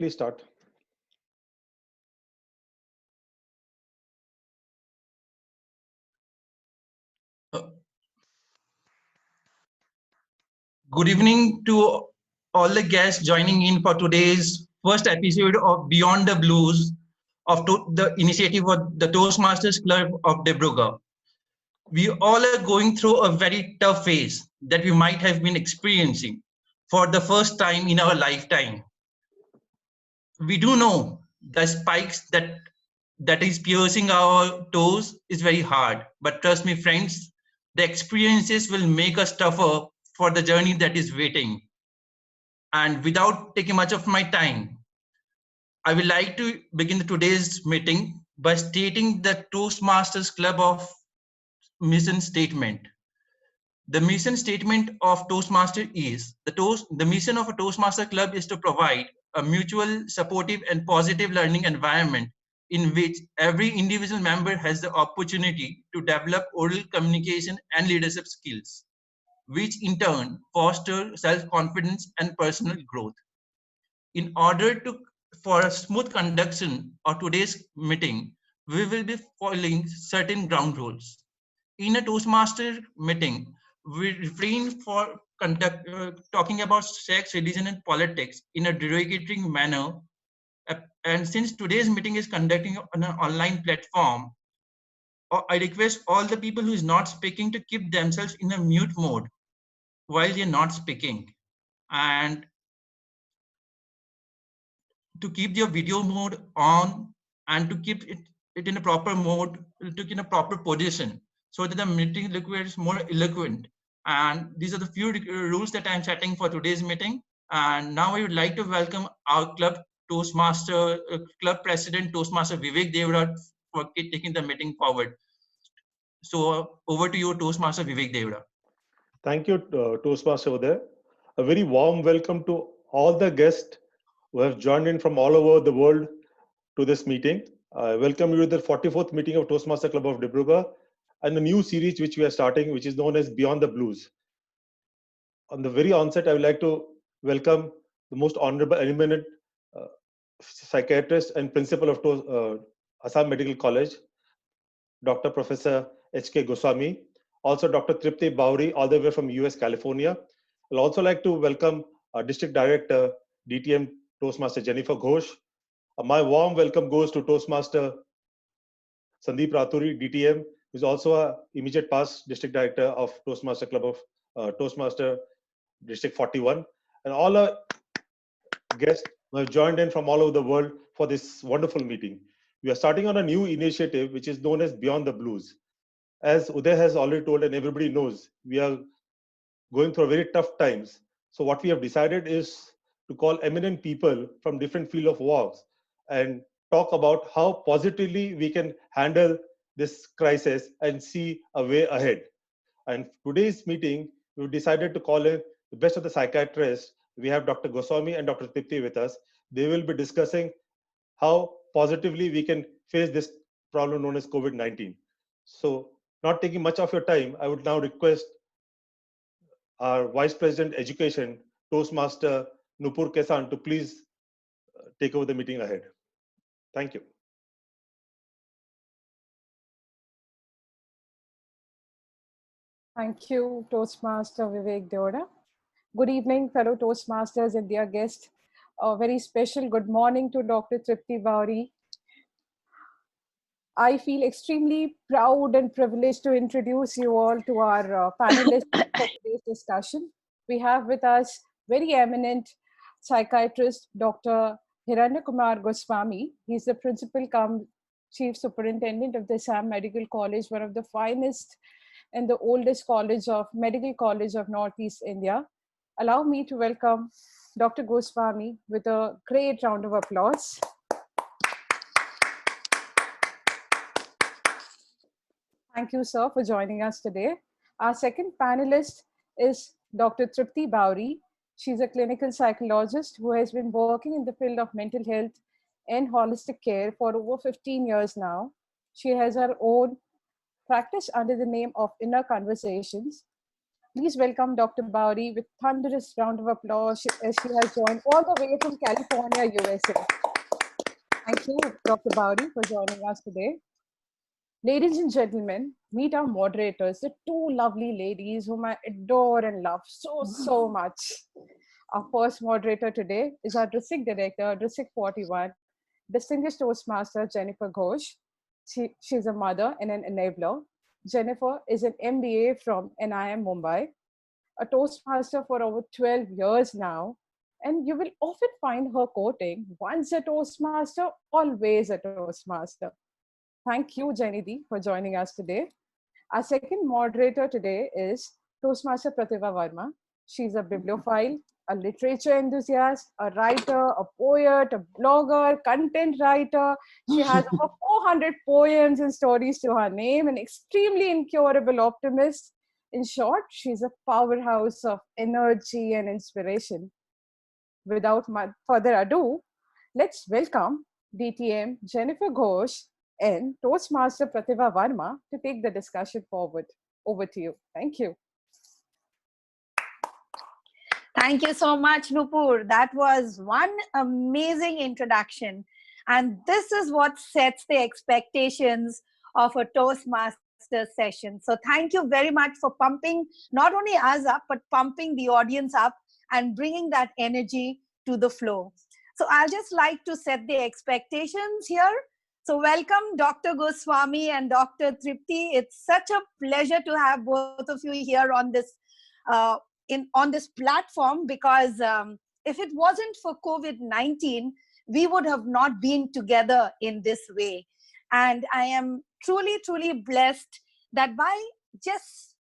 please start. Good evening to all the guests joining in for today's first episode of Beyond the Blues of the initiative of the Toastmasters Club of Dibrugarh. We all are going through a very tough phase that we might have been experiencing for the first time in our lifetime. We do know the spikes that is piercing our toes is very hard, but trust me, friends, the experiences will make us tougher for the journey that is waiting. And without taking much of my time, I would like to begin today's meeting by stating the Toastmasters Club of mission statement. The mission statement of Toastmaster is the mission of a Toastmaster Club is to provide a mutual, supportive, and positive learning environment in which every individual member has the opportunity to develop oral communication and leadership skills, which in turn foster self-confidence and personal growth. In order for a smooth conduction of today's meeting, we will be following certain ground rules. In a Toastmaster meeting, we refrain for talking about sex, religion, and politics in a derogatory manner. And since today's meeting is conducting on an online platform, I request all the people who is not speaking to keep themselves in a mute mode while they're not speaking, and to keep your video mode on and to keep it in a proper mode, to in a proper position, so that the meeting requires more eloquent. And these are the few rules that I'm setting for today's meeting. And now I would like to welcome our club president, Toastmaster Vivek Devra, for taking the meeting forward. So over to you, Toastmaster Vivek Devra. Thank you, Toastmaster Uday. A very warm welcome to all the guests who have joined in from all over the world to this meeting. I welcome you to the 44th meeting of Toastmaster Club of Dibrugarh and a new series which we are starting, which is known as Beyond the Blues. On the very onset, I would like to welcome the most honorable and eminent psychiatrist and principal of Assam Medical College, Dr. Professor H.K. Goswami, also Dr. Tripti Bauri, all the way from US, California. I'd also like to welcome our District Director, DTM Toastmaster Jennifer Ghosh. My warm welcome goes to Toastmaster Sandeep Raturi, DTM, who is also an immediate past District Director of Toastmaster Club of Toastmaster District 41, and all our guests who have joined in from all over the world for this wonderful meeting. We are starting on a new initiative which is known as Beyond the Blues. As Uday has already told and everybody knows, we are going through very tough times. So what we have decided is to call eminent people from different field of walks and talk about how positively we can handle this crisis and see a way ahead. And today's meeting, we've decided to call in the best of the psychiatrists. We have Dr. Goswami and Dr. Tipti with us. They will be discussing how positively we can face this problem known as COVID-19. So not taking much of your time, I would now request our Vice President Education, Toastmaster Nupur Kesan, to please take over the meeting ahead. Thank you. Thank you, Toastmaster Vivek Devra. Good evening, fellow Toastmasters and dear guests. A very special good morning to Dr. Tripti Bauri. I feel extremely proud and privileged to introduce you all to our panelists for today's discussion. We have with us very eminent psychiatrist, Dr. Hiranya Kumar Goswami. He's the principal cum chief superintendent of the Assam Medical College, one of the finest and the oldest medical college of Northeast India. Allow me to welcome Dr. Goswami with a great round of applause. Thank you, sir, for joining us today. Our second panelist is Dr. Tripti Bauri. She's a clinical psychologist who has been working in the field of mental health and holistic care for over 15 years now. She has her own practice under the name of Inner Conversations. Please welcome Dr. Bowry with thunderous round of applause as she has joined all the way from California, USA. Thank you, Dr. Bowry, for joining us today. Ladies and gentlemen, meet our moderators, the two lovely ladies whom I adore and love so much. Our first moderator today is our District Director, District 41, Distinguished Toastmaster Jennifer Ghosh. She's a mother and an enabler. Jennifer is an MBA from NIM Mumbai, a Toastmaster for over 12 years now, and you will often find her quoting, once a Toastmaster, always a Toastmaster. Thank you, Jenny Di, for joining us today. Our second moderator today is Toastmaster Pratibha Verma. She's a bibliophile, a literature enthusiast, a writer, a poet, a blogger, content writer. She has over 400 poems and stories to her name, an extremely incurable optimist. In short, she's a powerhouse of energy and inspiration. Without further ado, let's welcome DTM Jennifer Ghosh and Toastmaster Pratibha Verma to take the discussion forward. Over to you. Thank you. Thank you so much, Nupur. That was one amazing introduction. And this is what sets the expectations of a Toastmaster session. So thank you very much for pumping not only us up, but pumping the audience up and bringing that energy to the flow. So I'll just like to set the expectations here. So welcome, Dr. Goswami and Dr. Tripti. It's such a pleasure to have both of you here on this on this platform, because if it wasn't for COVID-19, we would have not been together in this way. And I am truly, truly blessed that by just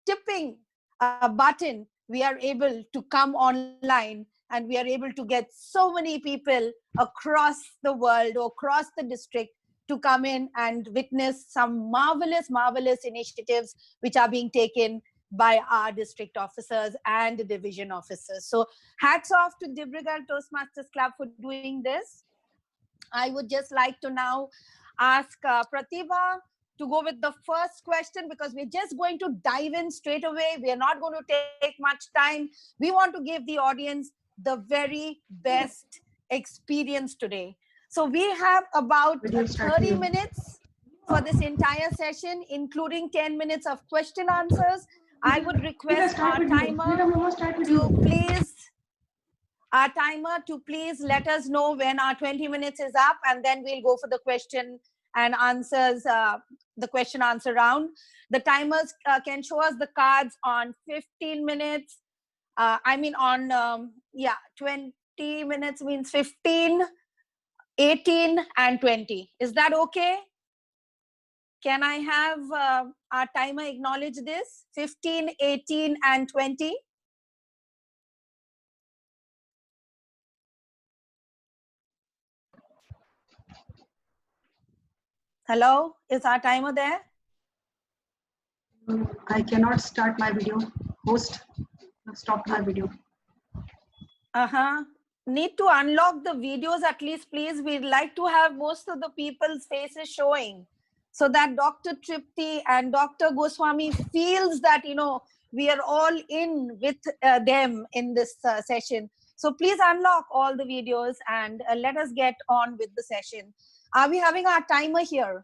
tipping a button, we are able to come online and we are able to get so many people across the world or across the district to come in and witness some marvelous, marvelous initiatives which are being taken by our district officers and the division officers. So hats off to Dibrugarh Toastmasters Club for doing this. I would just like to now ask Pratibha to go with the first question, because we're just going to dive in straight away. We are not going to take much time. We want to give the audience the very best experience today. So we have about 30 minutes for this entire session, including 10 minutes of question answers. I would request our timer to please let us know when our 20 minutes is up, and then we'll go for the question and answers, the question answer round. The timers can show us the cards on 15 minutes. 20 minutes means 15, 18, and 20. Is that okay? Can I have our timer acknowledge this? 15, 18, and 20. Hello, is our timer there? I cannot start my video. Host, stop my video. Need to unlock the videos at least, please. We'd like to have most of the people's faces showing, so that Dr. Tripti and Dr. Goswami feels that, you know, we are all in with them in this session. So please unlock all the videos and let us get on with the session. Are we having our timer here?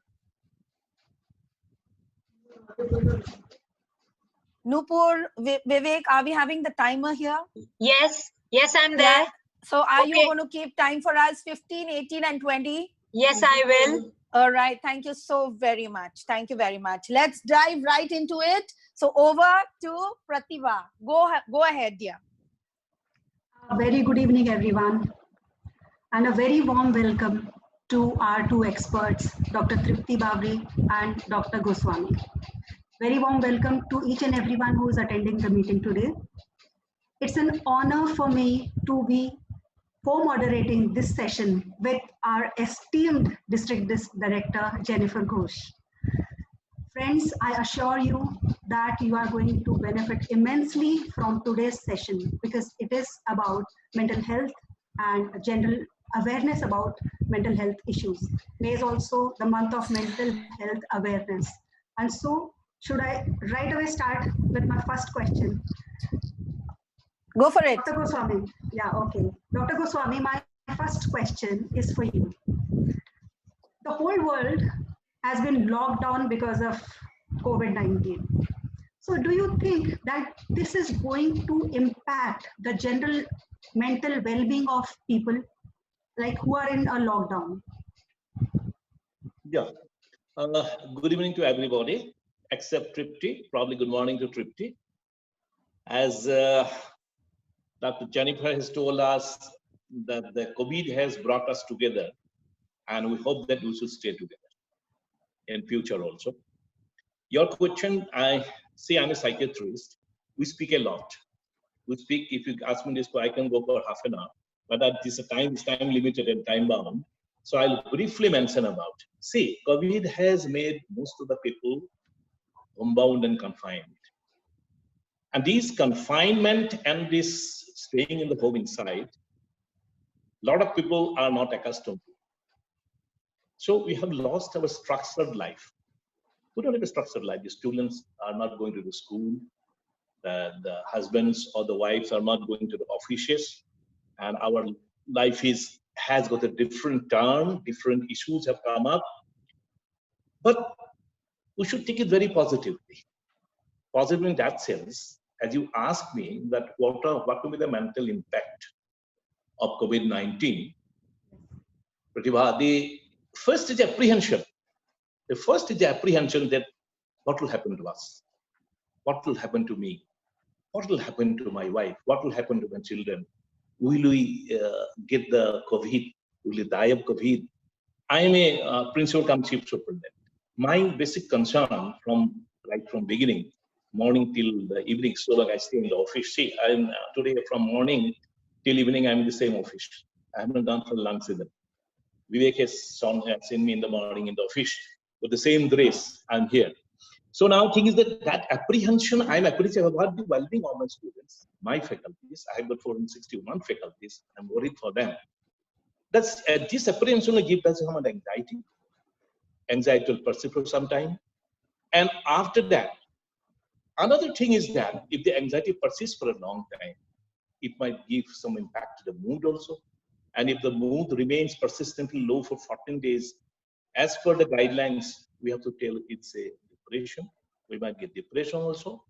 Nupur, Vivek, are we having the timer here? Yes, I'm there. Yeah. So are you going to keep time for us, 15, 18, and 20? Yes, I will. All right. Thank you so very much. Thank you very much. Let's dive right into it. So over to Pratibha. Go ahead, dear. A very good evening, everyone. And a very warm welcome to our two experts, Dr. Tripti Bowry and Dr. Goswami. Very warm welcome to each and everyone who is attending the meeting today. It's an honor for me to be co-moderating this session with our esteemed District Director, Jennifer Ghosh. Friends, I assure you that you are going to benefit immensely from today's session, because it is about mental health and general awareness about mental health issues. May is also the month of mental health awareness. And so should I right away start with my first question? Go for it. Dr. Goswami. Yeah, okay. Dr. Goswami, my first question is for you. The whole world has been locked down because of COVID-19. So do you think that this is going to impact the general mental well-being of people like who are in a lockdown? Yeah. Good evening to everybody, except Tripti. Probably good morning to Tripti. As Dr. Jennifer has told us that the COVID has brought us together, and we hope that we should stay together in future also. Your question, I'm a psychiatrist. We speak a lot. We speak, if you ask me this, I can go for half an hour, but at this time is time limited and time bound. So I'll briefly mention about. See, COVID has made most of the people homebound and confined. And this confinement and this staying in the home inside, a lot of people are not accustomed to. So we have lost our structured life. We don't have a structured life. The students are not going to the school. The husbands or the wives are not going to the offices. And our life has got a different turn, different issues have come up. But we should take it very positively. Positive in that sense, as you asked me that what will be the mental impact of COVID-19, Pratibha, the first is apprehension. The first is the apprehension that what will happen to us? What will happen to me? What will happen to my wife? What will happen to my children? Will we get the COVID? Will we die of COVID? I am a principal cum chief superintendent. My basic concern right from beginning, morning till the evening, so long I stay in the office. See, I'm today from morning till evening, I'm in the same office. I haven't gone for lunch with them. Vivek has seen me in the morning in the office with the same dress. I'm here. So now thing is that apprehension, I'm apprehensive about the well-being of my students, my faculties. I have got 461 faculties. I'm worried for them. That's this apprehension will give us some anxiety. Anxiety will persist for some time. And after that, another thing is that if the anxiety persists for a long time, it might give some impact to the mood also. And if the mood remains persistently low for 14 days, as per the guidelines, we have to tell it's a depression. We might get depression also.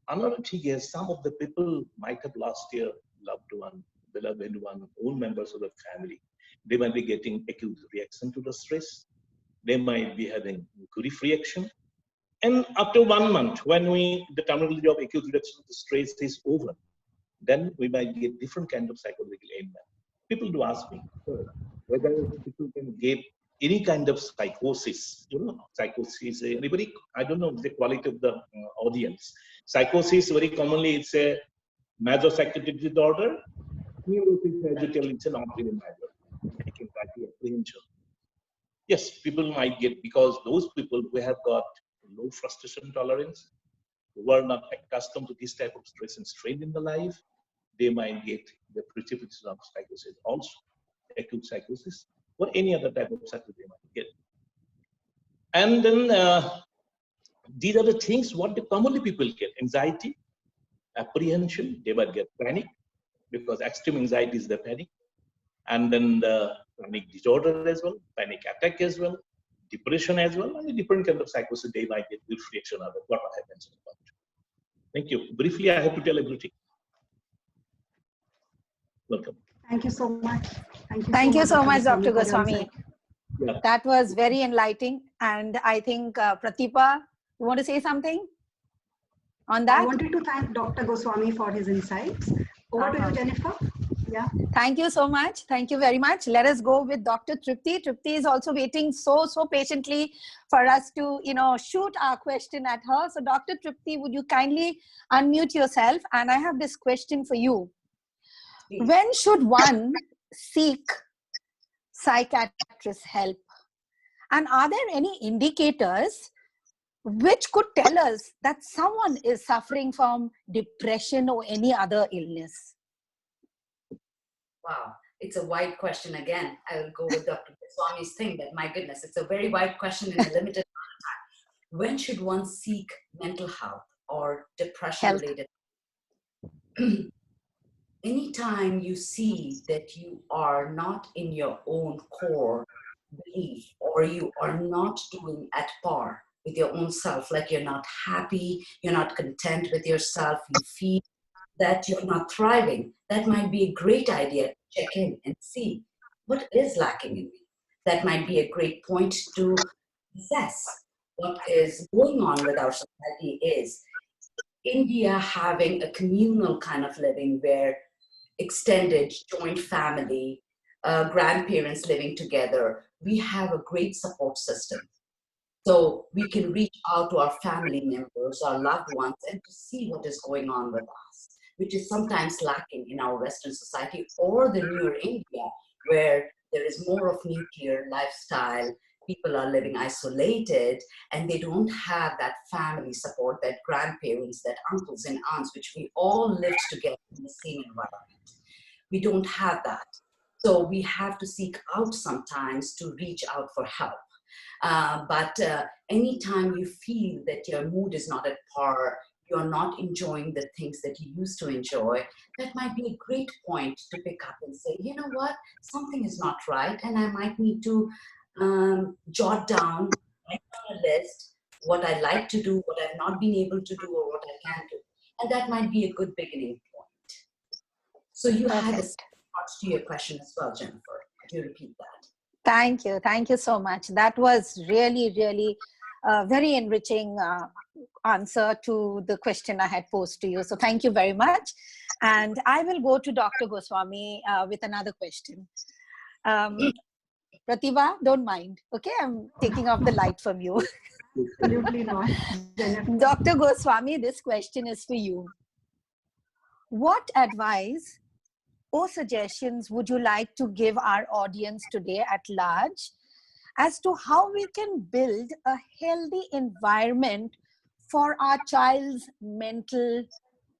Another thing is some of the people might have lost their loved one, beloved one, own members of the family. They might be getting acute reaction to the stress. They might be having grief reaction. And after 1 month, when the terminology of acute reaction to stress is over, then we might get different kind of psychological ailment. People do ask me whether people can get any kind of psychosis. Psychosis, anybody, I don't know the quality of the audience. Psychosis, very commonly, it's a major psychiatric disorder. Neurotic, as you tell, it's not really major. Anxiety, apprehension. Yes, people might get, because those people who have got low frustration tolerance, who are not accustomed to this type of stress and strain in the life, they might get the precipitation of psychosis also, acute psychosis, or any other type of psychosis they might get. And then these are the things what the commonly people get: anxiety, apprehension, they might get panic, because extreme anxiety is the panic, and then the panic disorder as well, panic attack as well, depression as well, and a different kind of psychosis they might get grief reaction or what happens. Thank you. Briefly, I have to tell everything. Welcome. Thank you so much. Thank you so much, Dr. for your Goswami. insight. Yeah. That was very enlightening. And I think, Pratibha, you want to say something on I that? wanted to thank Dr. Goswami for his insights. Over to you, Jennifer. Yeah. Thank you so much. Thank you very much. Let us go with Dr. Tripti. Tripti is also waiting so patiently for us to, shoot our question at her. So Dr. Tripti, would you kindly unmute yourself? And I have this question for you. Please. When should one seek psychiatrist help? And are there any indicators which could tell us that someone is suffering from depression or any other illness? Wow, it's a wide question again. I will go with Dr. Goswami's thing that, my goodness, it's a very wide question in a limited amount of time. when should one seek mental health or depression related? Anytime you see that you are not in your own core belief, or you are not doing at par with your own self, like you're not happy, you're not content with yourself, you feel that you're not thriving, that might be a great idea to check in and see what is lacking in me. That might be a great point to assess what is going on with our society. Is India having a communal kind of living where extended joint family, grandparents living together, we have a great support system. So we can reach out to our family members, our loved ones, and to see what is going on with us, which is sometimes lacking in our Western society or the newer India, where there is more of nuclear lifestyle. People are living isolated and they don't have that family support, that grandparents, that uncles and aunts, which we all lived together in the same environment. We don't have that. So we have to seek out sometimes to reach out for help. But anytime you feel that your mood is not at par, you're not enjoying the things that you used to enjoy, that might be a great point to pick up and say, you know what, something is not right, and I might need to jot down, write on a list, what I like to do, what I've not been able to do, or what I can do. And that might be a good beginning point. So you had a part to your question as well, Jennifer. Could you repeat that? Thank you. Thank you so much. That was really, really very enriching answer to the question I had posed to you. So thank you very much. And I will go to Dr. Goswami with another question. Pratibha, don't mind. Okay, I'm taking off the light from you. Absolutely not. Dr. Goswami, this question is for you. What advice or suggestions would you like to give our audience today at large as to how we can build a healthy environment for our child's mental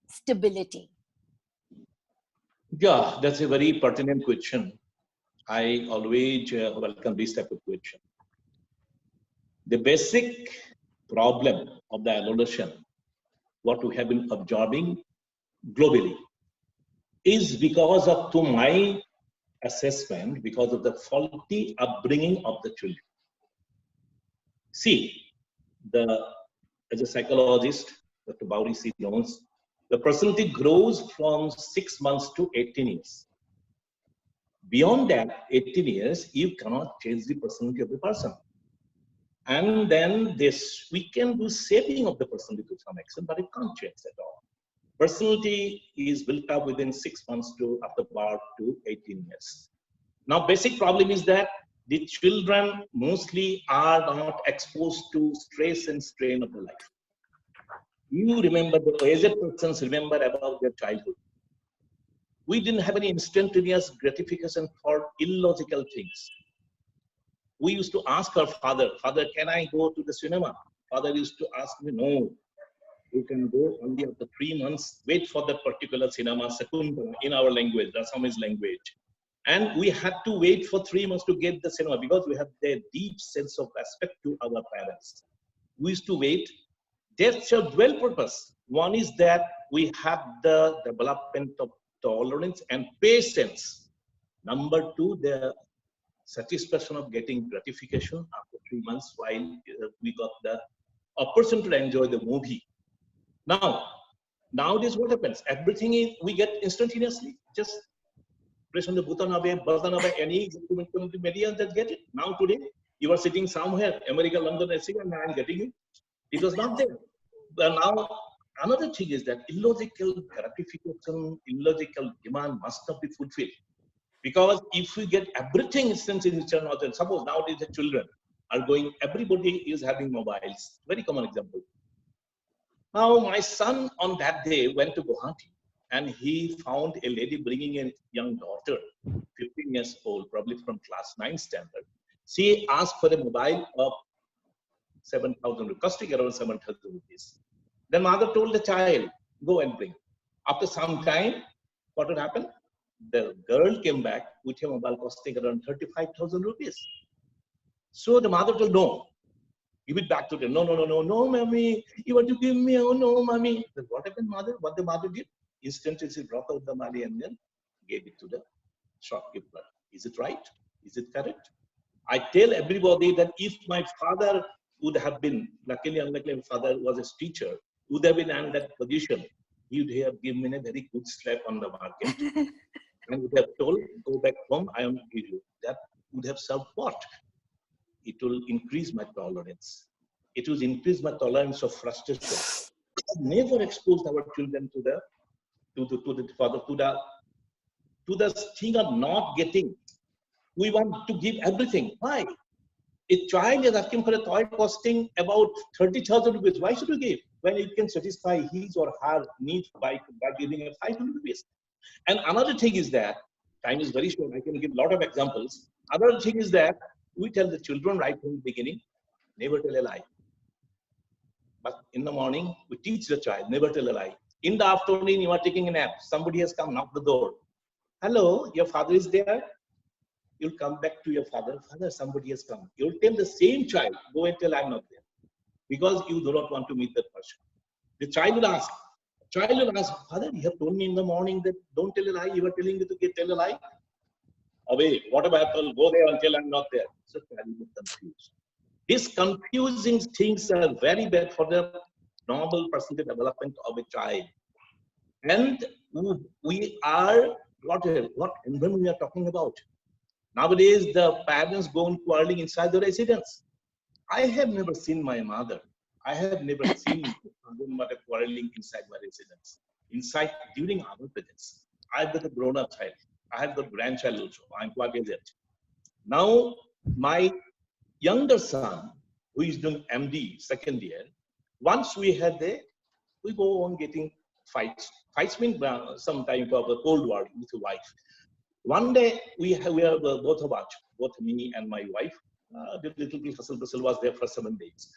stability? Yeah, that's a very pertinent question. I always welcome this type of question. The basic problem of the adolescent, what we have been observing globally, is because of, to my assessment, because of the faulty upbringing of the children. See, as a psychologist, Dr. Bowry knows, the personality grows from 6 months to 18 years. Beyond that, 18 years, you cannot change the personality of the person. And then we can do shaping of the personality to some extent, but it can't change at all. Personality is built up within 6 months to after birth to 18 years. Now, basic problem is that the children mostly are not exposed to stress and strain of the life. You remember, the aged persons remember about their childhood. We didn't have any instantaneous gratification for illogical things. We used to ask our father, "Father, can I go to the cinema?" Father used to ask me, "No, you can go only after 3 months. Wait for that particular cinema, Sakuntala, in our language, the Assamese language." And we had to wait for 3 months to get the cinema because we have a deep sense of respect to our parents. We used to wait. There's a dual purpose. One is that we have the development of tolerance and patience. Number two, the satisfaction of getting gratification after 3 months while we got the opportunity to enjoy the movie. Nowadays what happens? Everything we get instantaneously. Just press on the button of any media that get it. Now today, you are sitting somewhere, America, London, etc., and I am getting it. It was not there. But now, another thing is that illogical gratification, illogical demand must not be fulfilled. Because if we get everything instantaneously, suppose nowadays the children are going, everybody is having mobiles. Very common example. Now, my son on that day went to Guwahati and he found a lady bringing a young daughter, 15 years old, probably from class 9 standard. She asked for a mobile of 7,000 rupees, costing around 7,000 rupees. Then mother told the child, go and bring. After some time, what would happen? The girl came back with a mobile costing around 35,000 rupees. So the mother told, no, Give it back to them. No, no, no, no, no, mommy. You want to give me? Oh, no, mommy. Then what happened, mother? What the mother did? Instantly, she brought out the money and then gave it to the shopkeeper. Is it right? Is it correct? I tell everybody that if my father would have been, luckily, unluckily, my father was a teacher, would have been in that position, he would have given me a very good slap on the market and would have told, go back home, I am give you. That would have served what? It will increase my tolerance. It will increase my tolerance of frustration. Never exposed our children to the thing of not getting. We want to give everything. Why? A child is asking for a toy costing about 30,000 rupees. Why should you give? When it can satisfy his or her needs by giving a 500 rupees. And another thing is that, time is very short, I can give a lot of examples. Another thing is that we tell the children right from the beginning, never tell a lie. But in the morning, we teach the child, never tell a lie. In the afternoon, you are taking a nap. Somebody has come, knock the door. Hello, your father is there? You'll come back to your father. Father, somebody has come. You'll tell the same child, go and tell I'm not there. Because you do not want to meet that person. The child will ask, Father, you have told me in the morning that don't tell a lie. You were telling me to tell a lie. Away, whatever happened, go there until I'm not there. So child will be confused. These confusing things are very bad for the normal personal development of a child. And we are, what environment we are talking about? Nowadays, the parents go on quarreling inside the residence. I have never seen my mother. I have never seen my mother quarreling inside my residence. Inside, during our presence. I've got a grown-up child. I have got grandchild also. I'm quite aged. Now, my younger son, who is doing MD, second year, once we go on getting fights. Fights mean some type of a cold war with your wife. One day, we are both of us, both me and my wife, the little hustle was there for 7 days.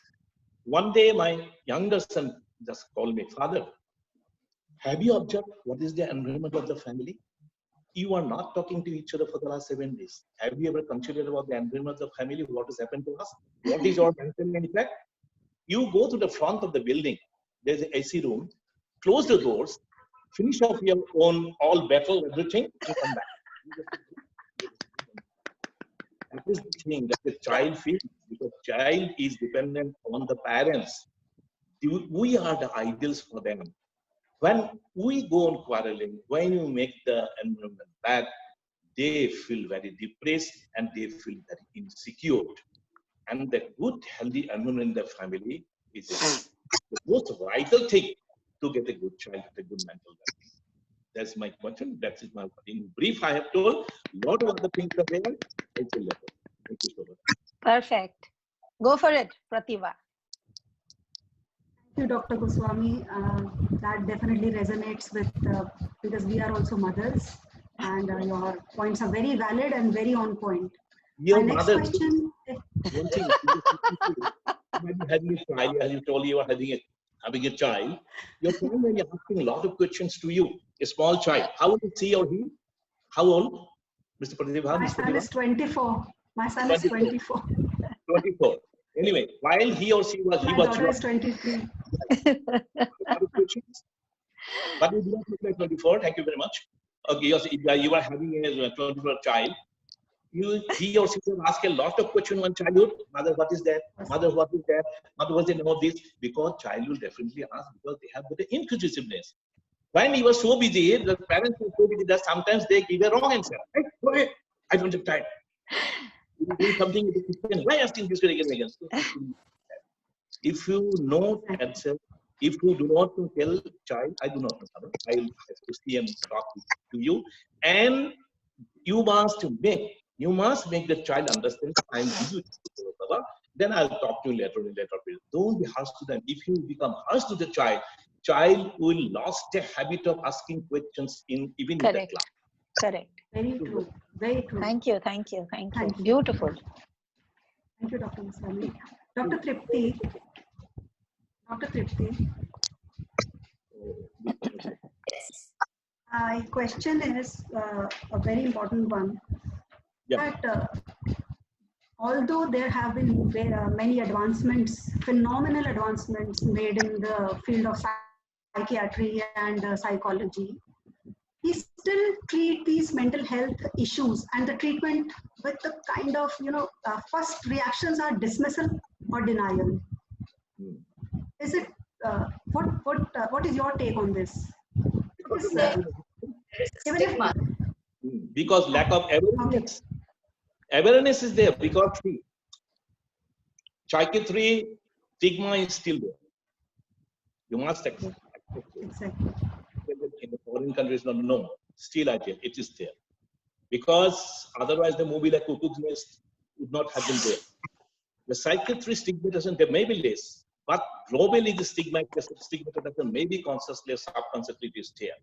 One day, my younger son just called me, Father, have you observed what is the environment of the family? You are not talking to each other for the last 7 days. Have you ever considered about the environment of the family? What has happened to us? What is our mental impact? You go to the front of the building. There's an AC room. Close the doors. Finish off your own all battle, everything, and come back. That is the thing that the child feels, because child is dependent on the parents. We are the ideals for them. When we go on quarreling, when you make the environment bad, they feel very depressed and they feel very insecure. And the good, healthy environment in the family is the most vital thing to get a good child with a good mental well-being. That's my question. That's it. In brief, I have told a lot of other things are there. Thank you so much. Perfect. Go for it, Pratibha. Thank you, Dr. Goswami. That definitely resonates with, because we are also mothers, and your points are very valid and very on point. Your My mother, next question, one thing, having a child, as you told, you are having a child, your child may be asking a lot of questions to you. A small child, how old is he or he? How old, Mr. Pratibha? my son is 24. My son is 24. 24. Anyway, while he or she was, My daughter is 23. But you do not look like 24. Thank you very much. Okay, you are having a 24 child. He or she will ask a lot of questions in childhood. Mother, what is that? Mother, what is that? Mother, what is the name of this? Because child will definitely ask, because they have got the inquisitiveness. When he was so busy, the parents were so busy that sometimes they give a wrong answer. Hey, go ahead. I don't have time. You do something in the kitchen. Why asking this again and again? If you know the answer, if you do not tell child, I do not know. I will have to see and talk to you. And you must make the child understand. I will give you, then I'll talk to you later. Don't be harsh to them. If you become harsh to the child will lost the habit of asking questions even in the class. Correct. Very true. Very true. Thank you. Beautiful. Thank you, Dr. Goswami. Dr. Tripti. My question is a very important one. Yeah. That although there have been many advancements, phenomenal advancements made in the field of psychiatry and psychology, we still treat these mental health issues and the treatment with the kind of, first reactions are dismissal or denial. Is it, what is your take on this? Because, even if, Stigma. Because lack of awareness. Awareness is there because psychiatry stigma is still there. You must accept. exactly. In the foreign countries, not known. Still, I tell it is there. Because otherwise, the movie like Cuckoo's Nest would not have been there. The psychiatry stigmatization, there may be less, but globally, the stigmatization may be consciously or subconsciously it is there.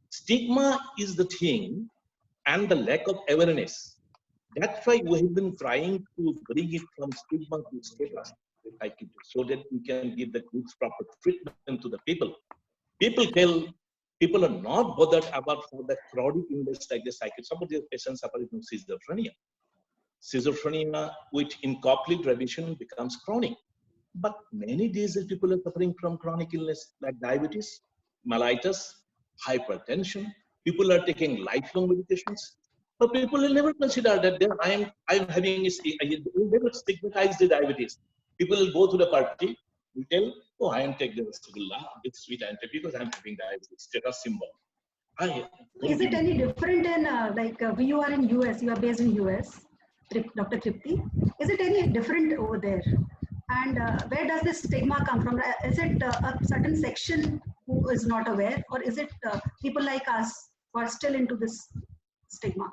Stigma is the thing, and the lack of awareness. That's why we have been trying to bring it from stigma to status, so that we can give the good proper treatment to the people. People are not bothered about the chronic illness like the psychiatry. Some of the patients suffering from schizophrenia. Schizophrenia with incomplete remission becomes chronic. But many diseases people are suffering from chronic illness like diabetes, mellitus, hypertension. People are taking lifelong medications. But people will never consider that I'm having they will never stigmatize the diabetes. People will go to the party, will tell, oh, I am taking the Rasgulla, it's sweet and because I'm having diabetes, status symbol. Is it any different in, you are in US, you are based in US, Dr. Tripti? Is it any different over there? And where does this stigma come from? Is it a certain section who is not aware, or is it people like us who are still into this stigma?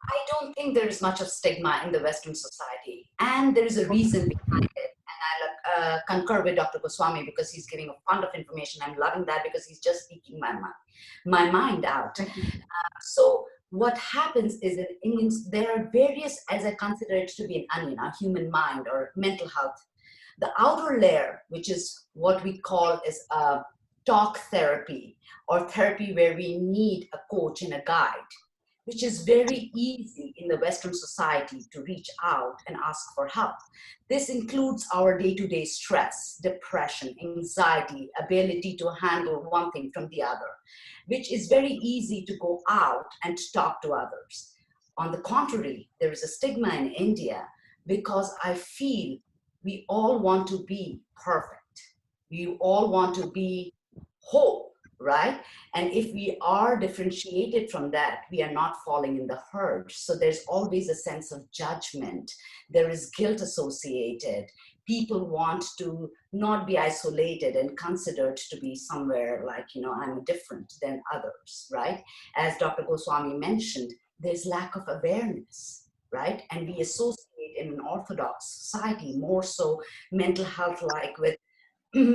I don't think there is much of stigma in the Western society, and there is a reason behind it. And I concur with Dr. Goswami because he's giving a fund of information. I'm loving that because he's just speaking my mind out. So what happens is that there are various, as I consider it to be an onion, our human mind or mental health. The outer layer, which is what we call is talk therapy or therapy where we need a coach and a guide, which is very easy in the Western society to reach out and ask for help. This includes our day-to-day stress, depression, anxiety, ability to handle one thing from the other, which is very easy to go out and talk to others. On the contrary, there is a stigma in India because I feel we all want to be perfect. We all want to be whole, right? And if we are differentiated from that, we are not falling in the herd. So there's always a sense of judgment. There is guilt associated. People want to not be isolated and considered to be somewhere like, I'm different than others, right? As Dr. Goswami mentioned, there's lack of awareness, right? And we associate in an orthodox society more so mental health like with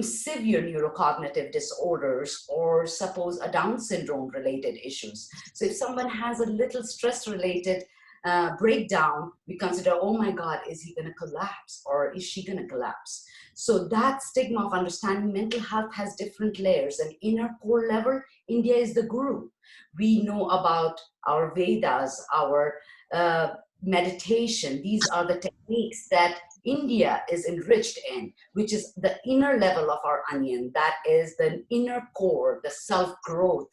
severe neurocognitive disorders or suppose a Down syndrome related issues. So if someone has a little stress related breakdown, we consider, oh my God, is he going to collapse or is she going to collapse? So that stigma of understanding mental health has different layers. And inner core level, India is the guru. We know about our Vedas, our meditation. These are the techniques that India is enriched in, which is the inner level of our onion. That is the inner core, the self-growth.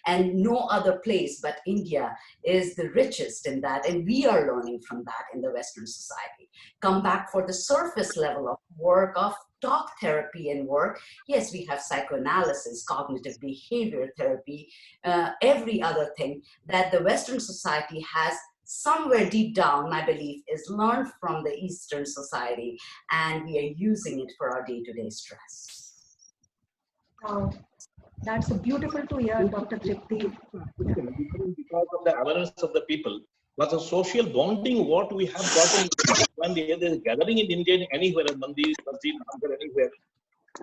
And no other place but India is the richest in that. And we are learning from that in the Western society. Come back for the surface level of work of talk therapy and work. Yes, we have psychoanalysis, cognitive behavior therapy, every other thing that the Western society has somewhere deep down, my belief is learned from the Eastern society, and we are using it for our day-to-day stress. That's beautiful to hear, Dr. Tripti. Because of the awareness of the people, but the social bonding, what we have gotten when there is gathering in India, anywhere, Mandir, Masjid, anywhere,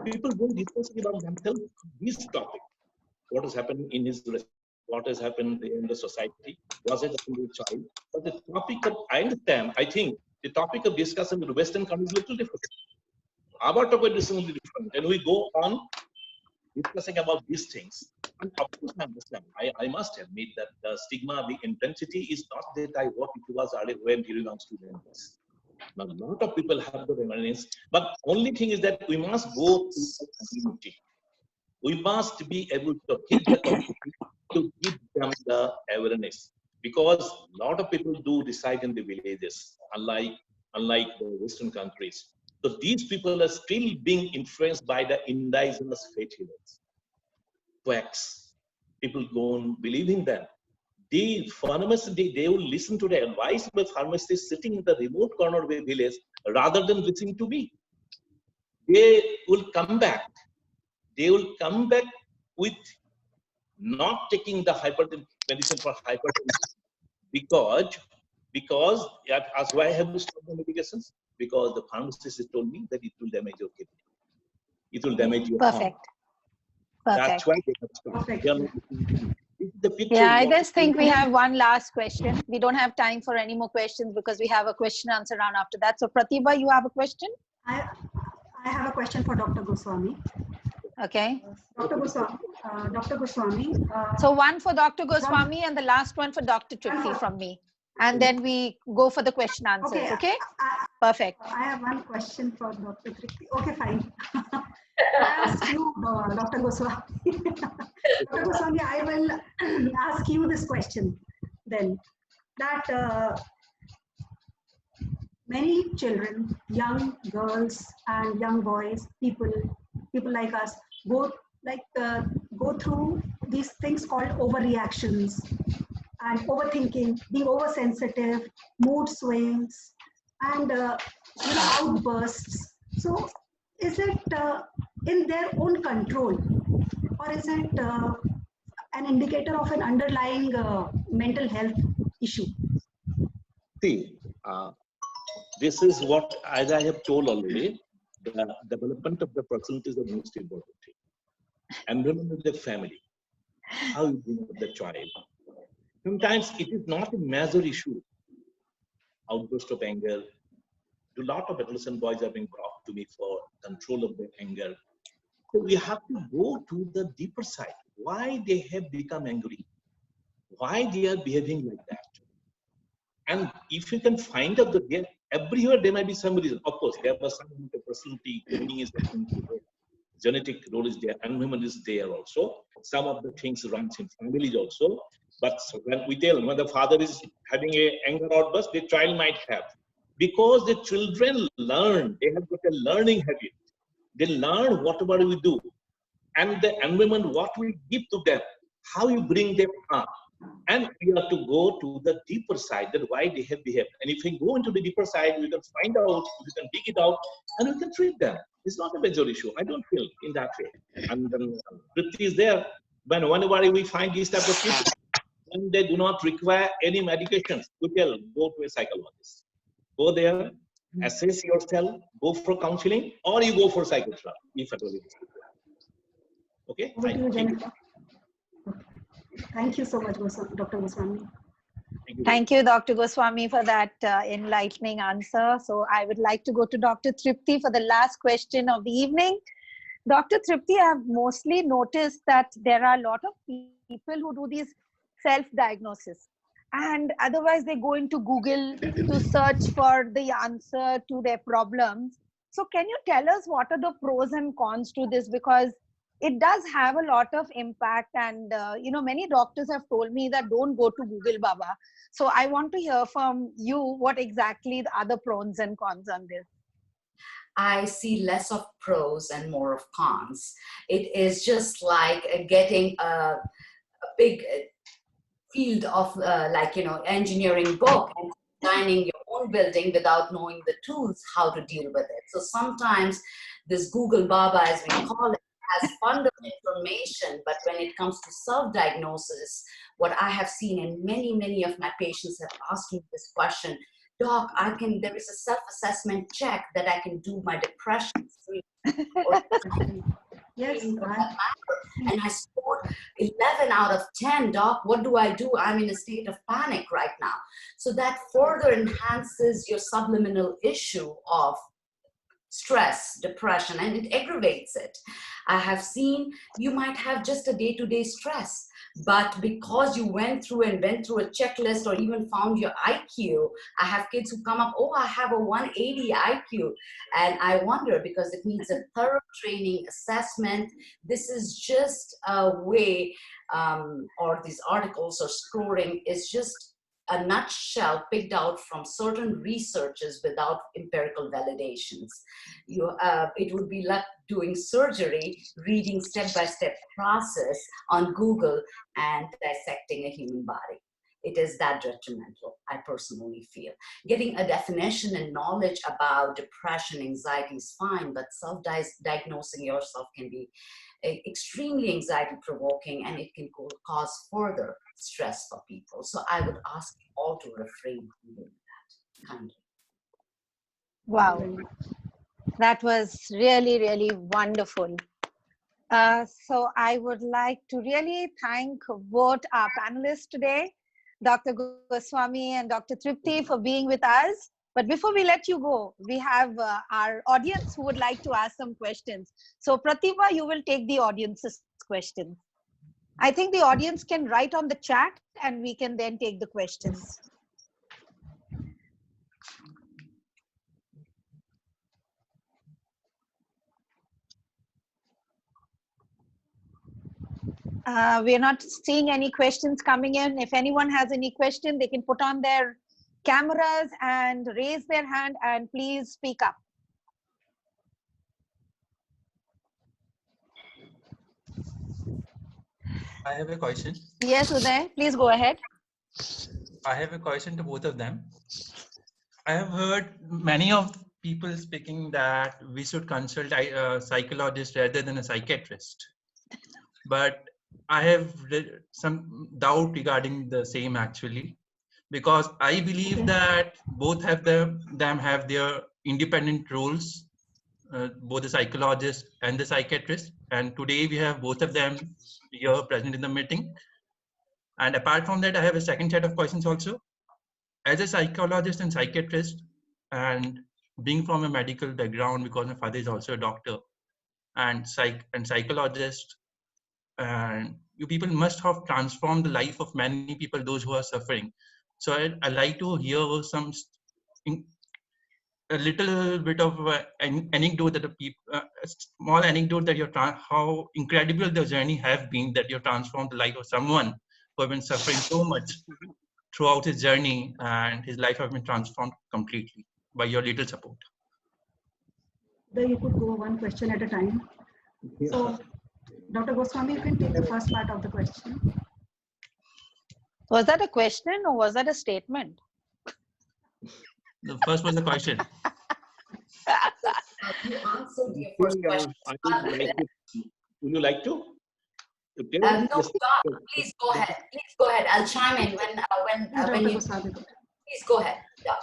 people don't discuss about themselves this topic. What is happening in his what has happened in the society, was it happened with child? But the topic of, I understand, I think the topic of discussion with Western countries is a little different. Our topic is really different. And we go on discussing about these things. And of course, I understand. I must admit that the stigma, the intensity is not that I what it was earlier when during our students. Now, a lot of people have the awareness, but only thing is that we must go to the community. We must be able to hit the community to give them the awareness, because a lot of people do reside in the villages, unlike the Western countries. So these people are still being influenced by the indigenous faith healers, quacks. People don't believe in them. The pharmacists, they will listen to the advice of the pharmacist sitting in the remote corner of the village rather than listening to me. They will come back. They will come back with not taking the medicine for hypertension because as why I have to stop the medications? Because the pharmacist told me that it will damage your kidney. It will damage your heart. That's why they have stopped. They are not listening. Yeah, I just think we have one last question. We don't have time for any more questions because we have a question answer round after that. So Pratibha, you have a question? I have a question for Dr. Goswami. Okay. Dr. Goswami. So one for Dr. Goswami and the last one for Dr. Tripti from me. And then we go for the question answers, okay? Perfect. I have one question for Dr. Tripti. Okay, fine. I ask you, Dr. Goswami. Dr. Goswami, I will ask you this question then. That many children, young girls and young boys, people like us, go through these things called overreactions and overthinking, being oversensitive, mood swings, and outbursts. So, is it in their own control, or is it an indicator of an underlying mental health issue? See, this is what, as I have told already, the development of the personality is the most important thing. And remember the family, how you bring up the child. Sometimes it is not a major issue. Outburst of anger. A lot of adolescent boys are being brought to me for control of their anger. So we have to go to the deeper side. Why they have become angry? Why they are behaving like that? And if you can find out that everywhere there might be some reason. Of course, there was some personality tuning is there. Genetic role is there, environment is there also. Some of the things runs in families also. But when we tell when the father is having an anger outburst, the child might have. Because the children learn, they have got a learning habit. They learn whatever we do. And the environment, what we give to them, how you bring them up. And we have to go to the deeper side, that why they have behaved. And if we go into the deeper side, we can find out, we can dig it out, and we can treat them. It's not a major issue. I don't feel in that way. And then Tripti is there. Whenever we find these type of people, and they do not require any medications, we tell, go to a psychologist. Go there, assess yourself, go for counseling, or you go for psychotherapy, if at all it is required. Okay? Thank you. Thank you so much, Dr. Goswami. Thank you, Dr. Goswami, for that enlightening answer. So I would like to go to Dr. Tripti for the last question of the evening. Dr. Tripti, I've mostly noticed that there are a lot of people who do these self-diagnosis. And otherwise, they go into Google to search for the answer to their problems. So can you tell us what are the pros and cons to this? Because it does have a lot of impact. And, many doctors have told me that don't go to Google, Baba. So I want to hear from you what exactly the other pros and cons on this. I see less of pros and more of cons. It is just like getting a big field of engineering book and designing your own building without knowing the tools how to deal with it. So sometimes this Google Baba, as we call it, has fundamental information, but when it comes to self-diagnosis, what I have seen, and many of my patients have asked me this question, Doc, there is a self-assessment check that I can do my depression free. Yes. And I scored 11 out of 10, Doc. What do? I'm in a state of panic right now. So that further enhances your subliminal issue of stress, depression, and it aggravates it. I have seen you might have just a day-to-day stress, but because you went through a checklist or even found your IQ, I have kids who come up, oh, I have a 180 IQ. And I wonder, because it needs a thorough training, assessment. This is just a way, or these articles or scoring is just a nutshell picked out from certain researches without empirical validations. It would be like doing surgery, reading step-by-step process on Google and dissecting a human body. It is that detrimental, I personally feel. Getting a definition and knowledge about depression, anxiety is fine, but self-diagnosing yourself can be extremely anxiety-provoking, and it can cause further stress for people. So I would ask you all to refrain from doing that kindly. Wow, that was really, really wonderful. So I would like to really thank both our panelists today, Dr. Goswami and Dr. Tripti, for being with us. But before we let you go, we have our audience who would like to ask some questions. So Pratibha, you will take the audience's questions. I think the audience can write on the chat and we can then take the questions. We are not seeing any questions coming in. If anyone has any question, they can put on their cameras and raise their hand and please speak up. I have a question. Yes, Uday, please go ahead. I have a question to both of them. I have heard many of people speaking that we should consult a psychologist rather than a psychiatrist. But I have some doubt regarding the same actually, because I believe that both have them have their independent roles, both the psychologist and the psychiatrist. And today we have both of them here present in the meeting. And apart from that, I have a second set of questions also. As a psychologist and psychiatrist, and being from a medical background, because my father is also a doctor and psychologist, and you people must have transformed the life of many people, those who are suffering. So I'd like to hear a little bit of an anecdote that a small anecdote that how incredible the journey have been, that you transformed the life of someone who have been suffering so much throughout his journey, and his life have been transformed completely by your little support. You could go one question at a time. So, Dr. Goswami, you can take the first part of the question. Was that a question or was that a statement? The first was the question. You answered your first question. Would you like to? No, please go ahead. Please go ahead. I'll chime in when you. Please go ahead. Yeah.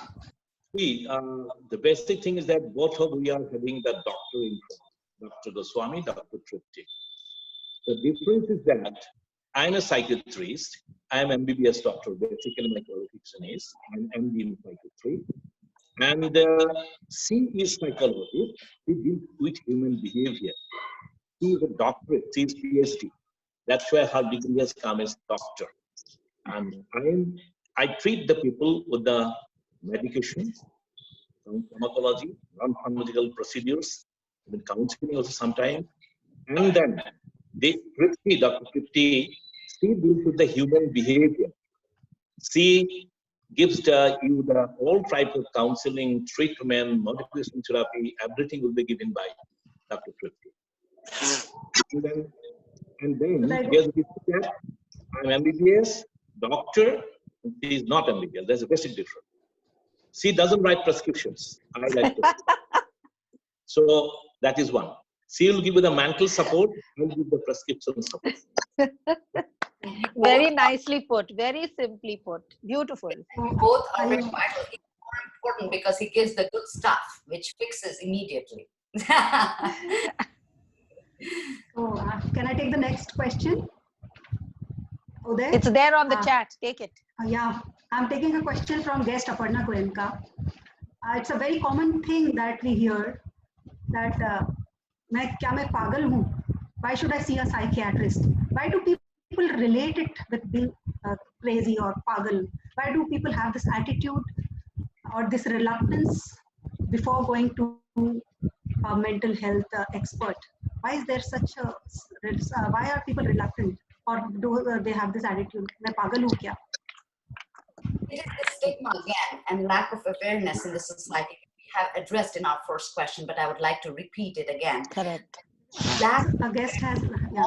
See, the basic thing is that both of we are having the doctor in front, Dr. Goswami, Dr. Tripti. The difference is that I'm a psychiatrist. I'm MBBS doctor. Basically, my qualification is I'm MD in psychiatry. And she is psychologist. She deals with human behavior. She is a doctorate. She is PhD. That's why her degree has come as doctor. And I treat the people with the medication, pharmacology, non-pharmacological procedures, even counseling also sometimes. And then Dr. Tripti, she deals with the human behavior. She gives you the all type of counseling, treatment, motivation therapy, everything will be given by Dr. Tripti. And then there's that I'm MBBS, doctor, she is not MBBS. There's a basic difference. She doesn't write prescriptions. I like to. So that is one. She will give you the mental support, and give the prescription support. Very nicely put, very simply put. Beautiful. Both are required. It's more important because he gives the good stuff, which fixes immediately. So, can I take the next question? Uday? It's there on the chat. Take it. Yeah, I'm taking a question from guest Aparna Goenka. It's a very common thing that we hear that क्या मैं पागल हूँ? Why should I see a psychiatrist? Why do people relate it with being crazy or pagal? Why do people have this attitude or this reluctance before going to a mental health expert? Why is there such a why are people reluctant, or do they have this attitude? मैं पागल हूँ क्या? It is the stigma again and lack of awareness in the society we have addressed in our first question, but I would like to repeat it again. Correct. That A guest has, yeah.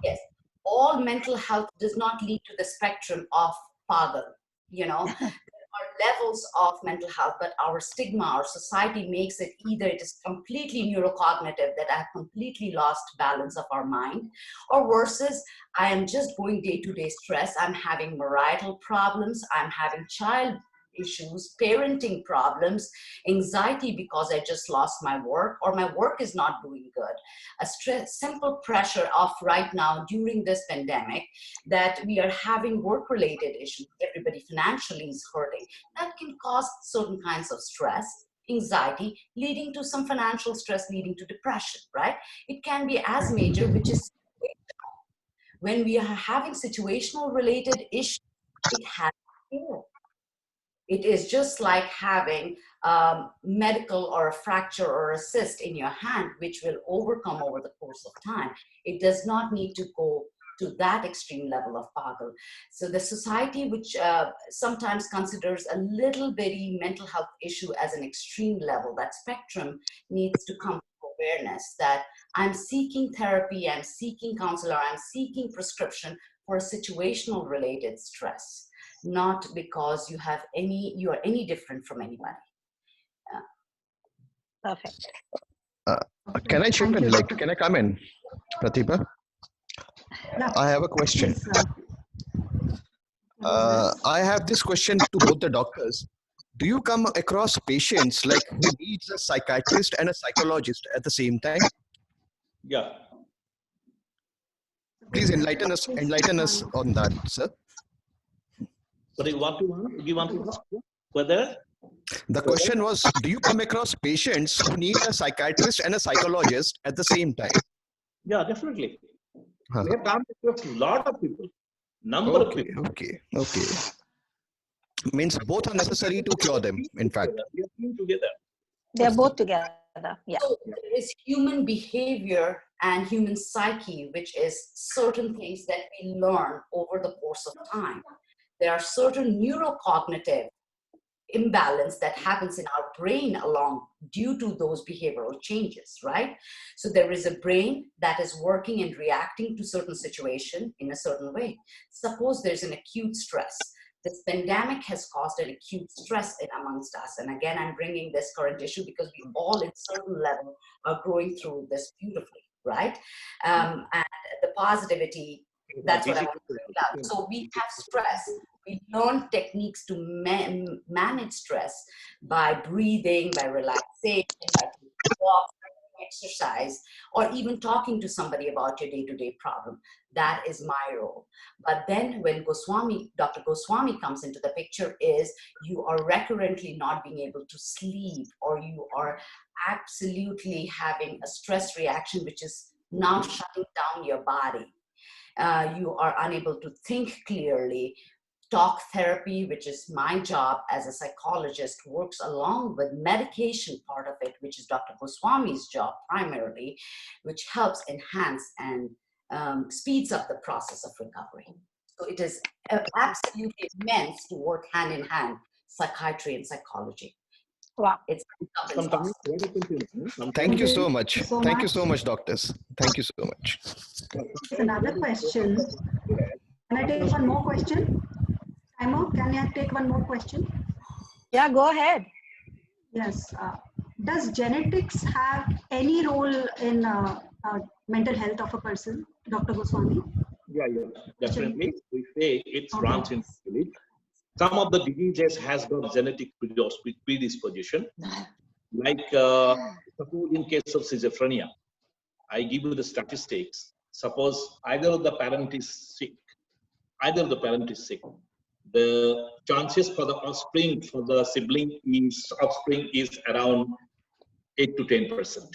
yes, all mental health does not lead to the spectrum of pagal. You know, there are levels of mental health, but our stigma, our society makes it either it is completely neurocognitive, that I have completely lost balance of our mind, or versus I am just going day-to-day stress. I'm having marital problems. I'm having child issues, parenting problems, anxiety because I just lost my work, or my work is not doing good. A stress, simple pressure of right now during this pandemic that we are having work-related issues, everybody financially is hurting. That can cause certain kinds of stress, anxiety, leading to some financial stress, leading to depression, right? It can be as major, which is when we are having situational related issues, it has care. It is just like having medical or a fracture or a cyst in your hand, which will overcome over the course of time. It does not need to go to that extreme level of pagal. So the society, which sometimes considers a little bitty mental health issue as an extreme level, that spectrum needs to come to awareness that I'm seeking therapy, I'm seeking counselor, I'm seeking prescription for a situational related stress, not because you are any different from anybody. Perfect. Can I chip in? Like, can I come in, Pratibha? Yeah. I have a question. Please, I have this question to both the doctors. Do you come across patients like who needs a psychiatrist and a psychologist at the same time? Yeah. Please enlighten us on that, sir. Sorry, what do you want to ask? Whether? The question was, do you come across patients who need a psychiatrist and a psychologist at the same time? Yeah, definitely. Huh. We have come across a lot of people, number of people. Okay. Means both are necessary to cure them, in fact. We are being together. They're both together. Yeah. So there is human behavior and human psyche, which is certain things that we learn over the course of time. There are certain neurocognitive imbalance that happens in our brain along due to those behavioral changes, right? So there is a brain that is working and reacting to certain situation in a certain way. Suppose there's an acute stress. This pandemic has caused an acute stress amongst us. And again, I'm bringing this current issue because we all in certain level are going through this beautifully, right? And the positivity, that's what I want to bring out. So we have stress. We learn techniques to manage stress by breathing, by relaxation, by walk, exercise, or even talking to somebody about your day-to-day problem. That is my role. But then when Dr. Goswami comes into the picture, is you are recurrently not being able to sleep, or you are absolutely having a stress reaction, which is now shutting down your body. You are unable to think clearly. Talk therapy, which is my job as a psychologist, works along with medication part of it, which is Dr. Goswami's job primarily, which helps enhance and speeds up the process of recovery. So it is absolutely immense to work hand in hand, psychiatry and psychology. Wow. It's Sometimes. Thank you so much. Thank you so much, doctors. Thank you so much. Another question. Can I take one more question? Emma, can I take one more question? Yeah, go ahead. Yes. Does genetics have any role in mental health of a person, Dr. Goswami? Yeah, definitely. We say it's runs in family. Some of the diseases has got genetic predisposition. Like suppose in case of schizophrenia, I give you the statistics. Suppose either of the parent is sick, the chances for the offspring, for the offspring is around 8 to 10%.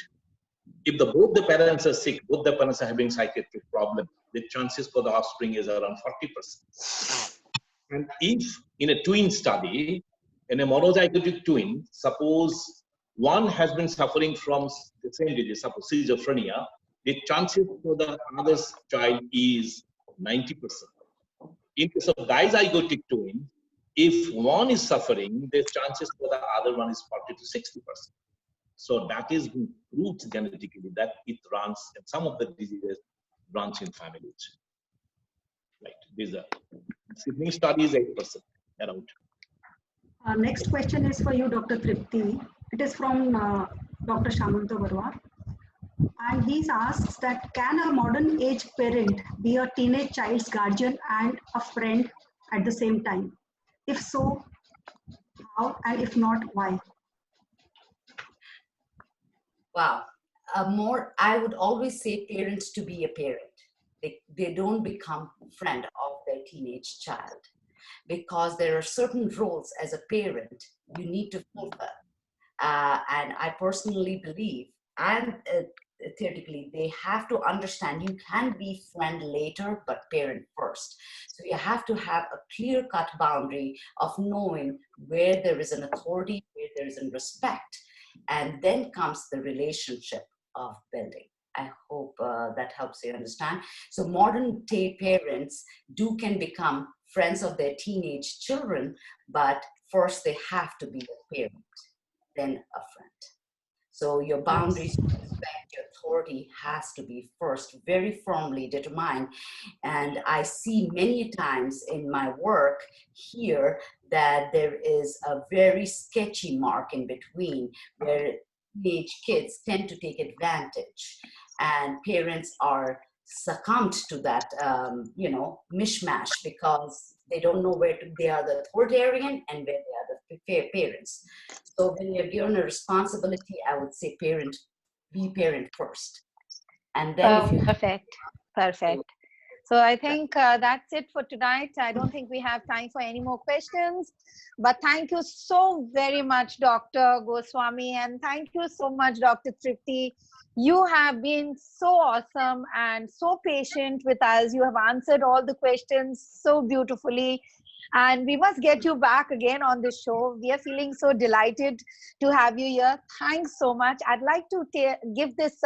If both the parents are sick, both the parents are having psychiatric problem, the chances for the offspring is around 40%. And if in a twin study, in a monozygotic twin, suppose one has been suffering from the same disease, suppose schizophrenia, the chances for the other's child is 90%. In case of dizygotic twin, if one is suffering, the chances for the other one is 40 to 60%. So that is proved genetically that it runs, and some of the diseases runs in families. Right. These are Sydney studies 8% around. Next question is for you, Dr. Tripti. It is from Dr. Shamanta Barwa. And he asks that, can a modern age parent be a teenage child's guardian and a friend at the same time? If so, how? And if not, why? Wow. I would always say parents to be a parent. They don't become friend of their teenage child, because there are certain roles as a parent you need to fulfill. And I personally believe, and theoretically, they have to understand you can be friend later, but parent first. So you have to have a clear-cut boundary of knowing where there is an authority, where there is a respect, and then comes the relationship of building. I hope that helps you understand. So modern day parents can become friends of their teenage children, but first they have to be a parent, then a friend. So your boundaries, respect, your authority has to be first very firmly determined. And I see many times in my work here that there is a very sketchy mark in between where teenage kids tend to take advantage, and parents are succumbed to that, mishmash, because they don't know where they are the authoritarian and where they are the parents. So when you're given a responsibility, I would say be parent first. And then if you Perfect. So I think that's it for tonight. I don't think we have time for any more questions. But thank you so very much, Dr. Goswami, and thank you so much, Dr. Tripti. You have been so awesome and so patient with us. You have answered all the questions so beautifully. And we must get you back again on the show. We are feeling so delighted to have you here. Thanks so much. I'd like to give this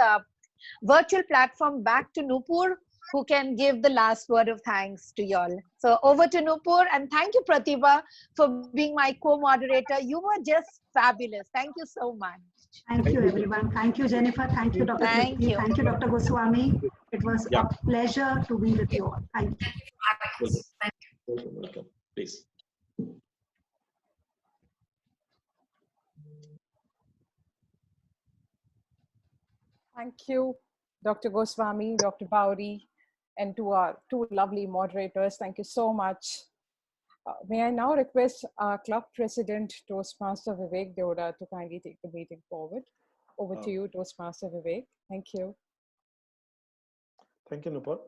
virtual platform back to Nupur, who can give the last word of thanks to y'all. So over to Nupur, and thank you, Pratibha, for being my co-moderator. You were just fabulous. Thank you so much. Thank you, everyone. Thank you, Jennifer. Thank you, Dr. Tripti. Thank you, Dr. Goswami. It was a pleasure to be with you all. Thank you. Welcome. Please. Thank you, Dr. Goswami, Dr. Bauri, and to our two lovely moderators. Thank you so much. May I now request our club president, Toastmaster Vivek Deoda, to kindly take the meeting forward. Over to you, Toastmaster Vivek. Thank you. Thank you, Nupur.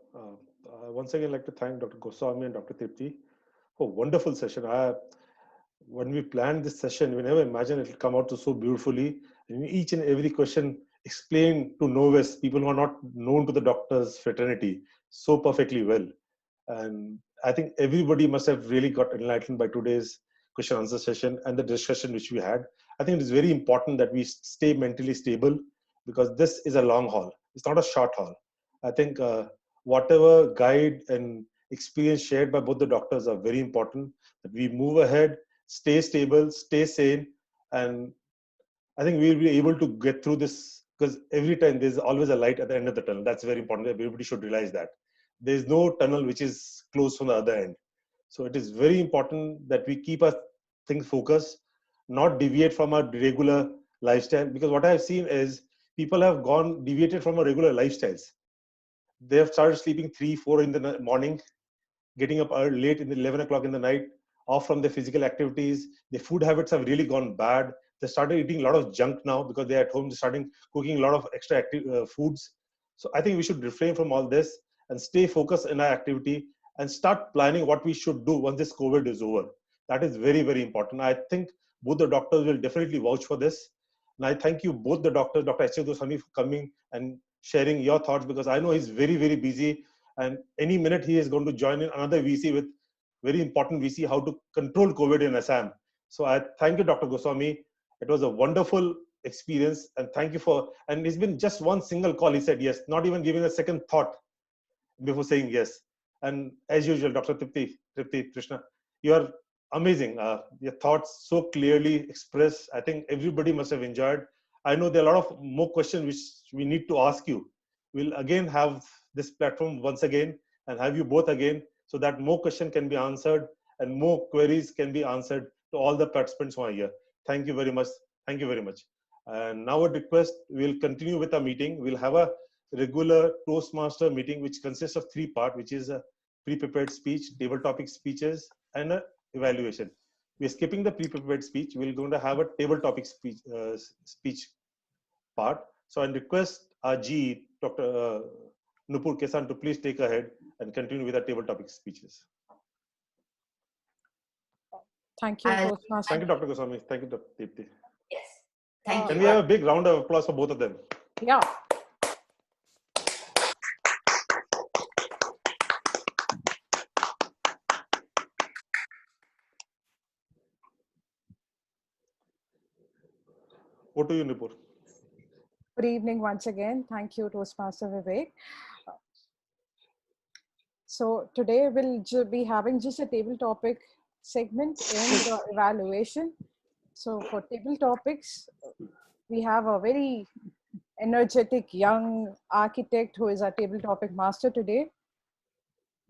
Once again, I'd like to thank Dr. Goswami and Dr. Tripti for a wonderful session. When we planned this session, we never imagined it will come out so beautifully. And each and every question explained to novice, people who are not known to the doctors' fraternity, so perfectly well. And I think everybody must have really got enlightened by today's question answer session and the discussion which we had. I think it is very important that we stay mentally stable, because this is a long haul. It's not a short haul. I think whatever guide and experience shared by both the doctors are very important, that we move ahead, stay stable, stay sane, and I think we'll be able to get through this, because every time there's always a light at the end of the tunnel. That's very important. Everybody should realize that. There's no tunnel which is closed from the other end. So it is very important that we keep our things focused, not deviate from our regular lifestyle, because what I've seen is people have deviated from our regular lifestyles. They have started sleeping 3, 4 in the morning, getting up late in the 11 o'clock in the night, off from their physical activities. Their food habits have really gone bad. They started eating a lot of junk now because they're at home. They're starting cooking a lot of extra foods. So I think we should refrain from all this and stay focused in our activity and start planning what we should do once this COVID is over. That is very, very important. I think both the doctors will definitely vouch for this. And I thank you both the doctors, Dr. H.K. Goswami, for coming and sharing your thoughts, because I know he's very, very busy. And any minute he is going to join in another VC with very important VC, how to control COVID in Assam. So I thank you, Dr. Goswami. It was a wonderful experience. And thank you for, and it's been just one single call. He said yes, not even giving a second thought before saying yes. And as usual, Dr. Tripti Krishna, you are amazing. Your thoughts so clearly expressed. I think everybody must have enjoyed. I know there are a lot of more questions which we need to ask you. We'll again have this platform once again and have you both again, so that more questions can be answered and more queries can be answered to all the participants who are here. Thank you very much. Thank you very much. And now a request, we'll continue with our meeting. We'll have a regular Toastmaster meeting, which consists of 3 parts, which is a pre-prepared speech, table topic speeches, and an evaluation. We're skipping the pre-prepared speech. We're going to have a table topic speech part. So I request our G, Dr. Nupur Kesan, to please take ahead and continue with our table topic speeches. Thank you, Toastmaster. Thank you, Dr. Goswami. Thank you, Dr. Deepti. Yes. Thank you. Can we have a big round of applause for both of them? Yeah. Over to you, Nupur. Good evening once again. Thank you, Toastmaster Vivek. So today we'll be having just a table topic segment in the evaluation. So for table topics, we have a very energetic young architect who is our table topic master today,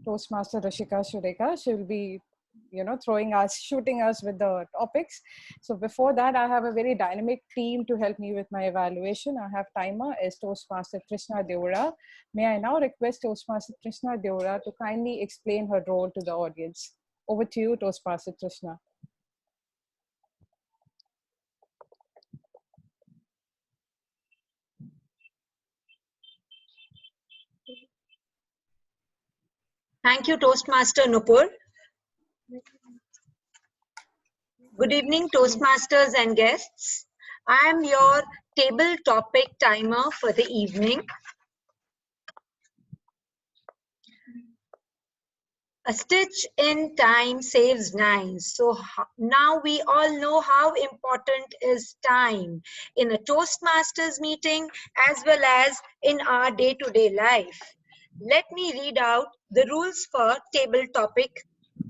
Toastmaster Rishika Shureka. She will be, shooting us with the topics. So before that, I have a very dynamic team to help me with my evaluation. I have timer as Toastmaster Krishna Deora. May I now request Toastmaster Krishna Deora to kindly explain her role to the audience. Over to you, Toastmaster Krishna. Thank you, Toastmaster Nupur. Good evening, Toastmasters and guests. I am your table topic timer for the evening. A stitch in time saves 9. So now we all know how important is time in a Toastmasters meeting as well as in our day-to-day life. Let me read out the rules for table topic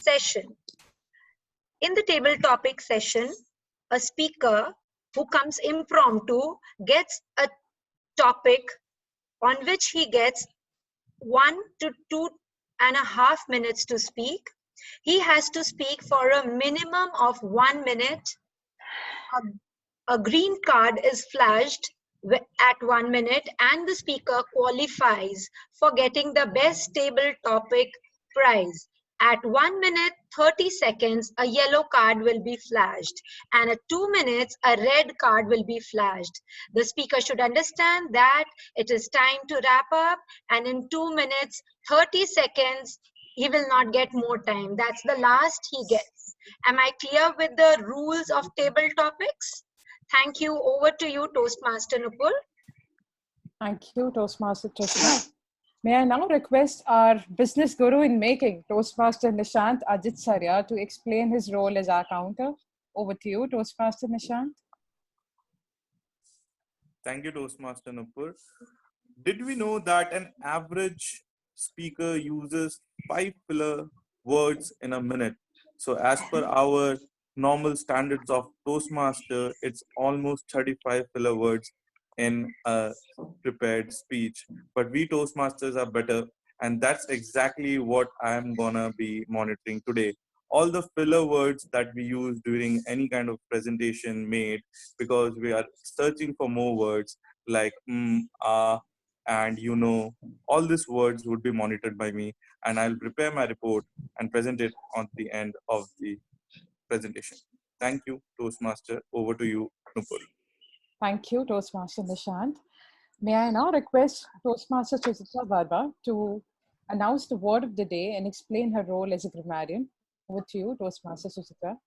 session. In the table topic session, a speaker who comes impromptu gets a topic on which he gets 1 to 2.5 minutes to speak. He has to speak for a minimum of 1 minute. A green card is flashed at 1 minute and the speaker qualifies for getting the best table topic prize. At 1 minute 30 seconds, a yellow card will be flashed, and at 2 minutes, a red card will be flashed. The speaker should understand that it is time to wrap up, and in 2 minutes 30 seconds, he will not get more time. That's the last he gets. Am I clear with the rules of table topics? Thank you. Over to you, Toastmaster Nupur. Thank you, Toastmaster Krishna. May I now request our business guru in making, Toastmaster Nishant Ajit Sarya, to explain his role as our counter. Over to you, Toastmaster Nishant. Thank you, Toastmaster Nupur. Did we know that an average speaker uses 5 filler words in a minute? So as per our normal standards of Toastmaster, it's almost 35 filler words in a prepared speech. But we Toastmasters are better, and that's exactly what I'm gonna be monitoring today. All the filler words that we use during any kind of presentation made, because we are searching for more words like and all these words would be monitored by me, and I'll prepare my report and present it on the end of the presentation. Thank you, Toastmaster. Over to you, Nupur. Thank you, Toastmaster Nishant. May I now request Toastmaster Suchitra Verma to announce the word of the day and explain her role as a grammarian. Over to you, Toastmaster Suchitra.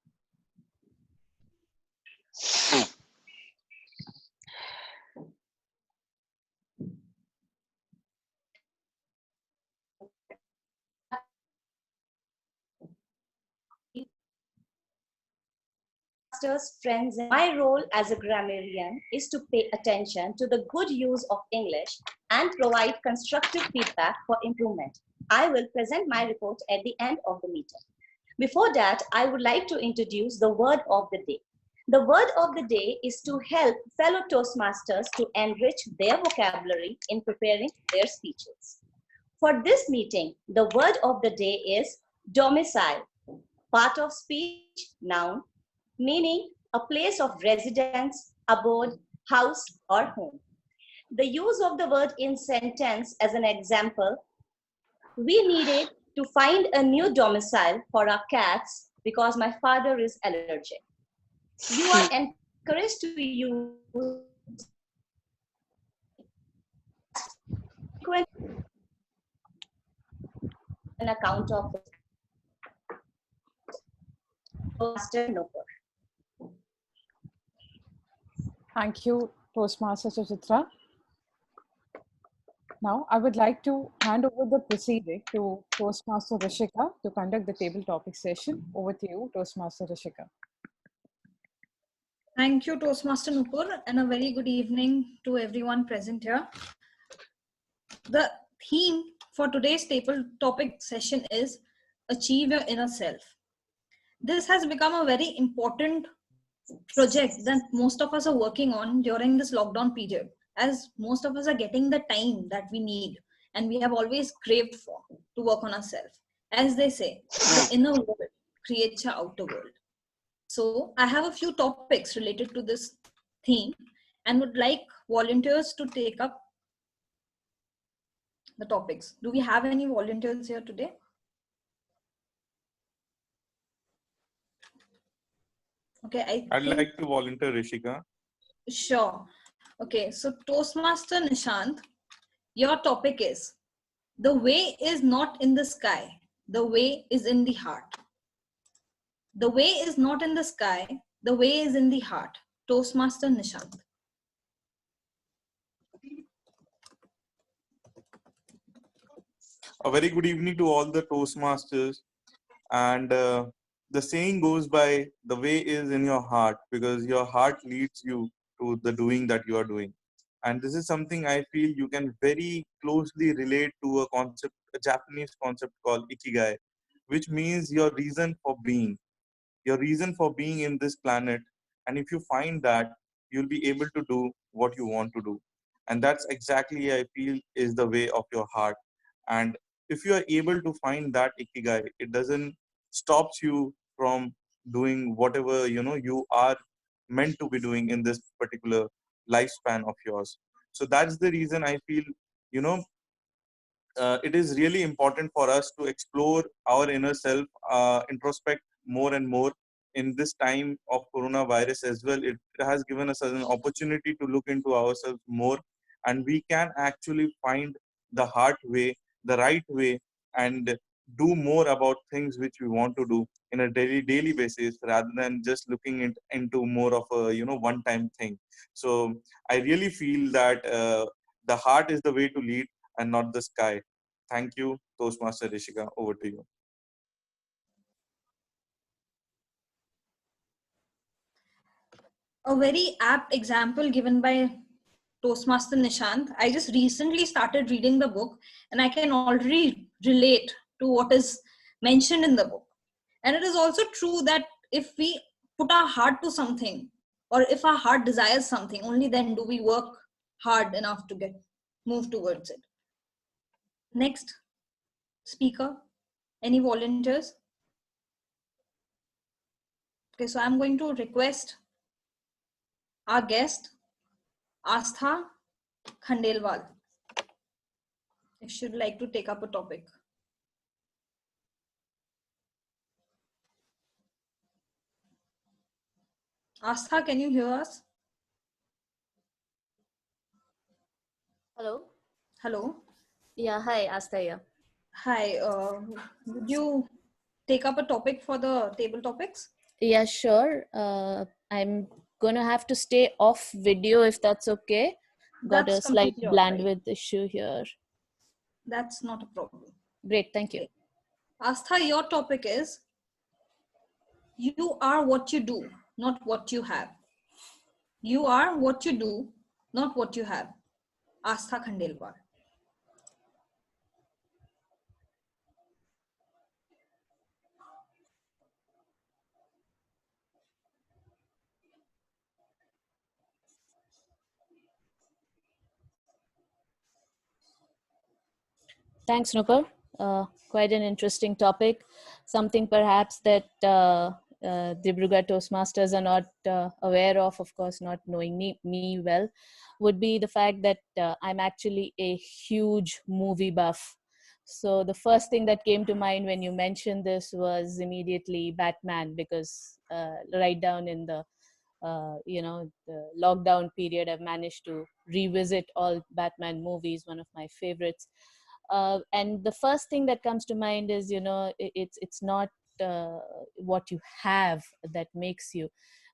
Toastmasters, friends, my role as a grammarian is to pay attention to the good use of English and provide constructive feedback for improvement. I will present my report at the end of the meeting. Before that, I would like to introduce the word of the day. The word of the day is to help fellow Toastmasters to enrich their vocabulary in preparing their speeches. For this meeting, the word of the day is domicile, part of speech, noun, meaning a place of residence, abode, house, or home. The use of the word in sentence as an example, we needed to find a new domicile for our cats because my father is allergic. You are encouraged to use an account of Toastmaster Nupur. Thank you, Toastmaster Suchitra. Now, I would like to hand over the proceeding to Toastmaster Rishika to conduct the table topic session. Over to you, Toastmaster Rishika. Thank you, Toastmaster Nupur, and a very good evening to everyone present here. The theme for today's table topic session is Achieve Your Inner Self. This has become a very important project that most of us are working on during this lockdown period, as most of us are getting the time that we need and we have always craved for to work on ourselves. As they say, the inner world creates your outer world. So I have a few topics related to this theme and would like volunteers to take up the topics. Do we have any volunteers here today? Okay, I'd like to volunteer, Rishika. Sure. Okay, so Toastmaster Nishant, your topic is, the way is not in the sky, the way is in the heart. The way is not in the sky, the way is in the heart. Toastmaster Nishant. A very good evening to all the Toastmasters. And the saying goes by, the way is in your heart, because your heart leads you to the doing that you are doing. And this is something I feel you can very closely relate to a concept, a Japanese concept called Ikigai, which means your reason for being in this planet. And if you find that, you'll be able to do what you want to do. And that's exactly, I feel, is the way of your heart. And if you are able to find that Ikigai, it doesn't stops you from doing whatever you are meant to be doing in this particular lifespan of yours. So that's the reason I feel it is really important for us to explore our inner self, introspect more and more in this time of coronavirus as well. It has given us an opportunity to look into ourselves more, and we can actually find the heart way, the right way, and do more about things which we want to do in a daily basis, rather than just looking into more of a one time thing. So I really feel that the heart is the way to lead and not the sky. Thank you, Toastmaster Rishika. Over to you. A very apt example given by Toastmaster Nishant. I just recently started reading the book and I can already relate to what is mentioned in the book. And it is also true that if we put our heart to something, or if our heart desires something, only then do we work hard enough to move towards it. Next speaker, any volunteers? Okay, so I'm going to request our guest, Astha Khandelwal, if she'd like to take up a topic. Astha, can you hear us? Hello. Hello. Yeah, hi, Astha here. Hi, would you take up a topic for the table topics? Yeah, sure. I'm gonna have to stay off video if that's okay. Got That's a slight completely all right. bandwidth issue here. That's not a problem. Great, thank you. Astha, your topic is, you are what you do. not what you have. You are what you do, not what you have. Astha Khandelwal. Thanks, Nupur. Quite an interesting topic. Something perhaps that Dibrugarh Toastmasters are not aware of course, not knowing me well, would be the fact that I'm actually a huge movie buff. So the first thing that came to mind when you mentioned this was immediately Batman, because right down in the the lockdown period, I've managed to revisit all Batman movies, one of my favorites. And the first thing that comes to mind is, it's not what you have that makes you,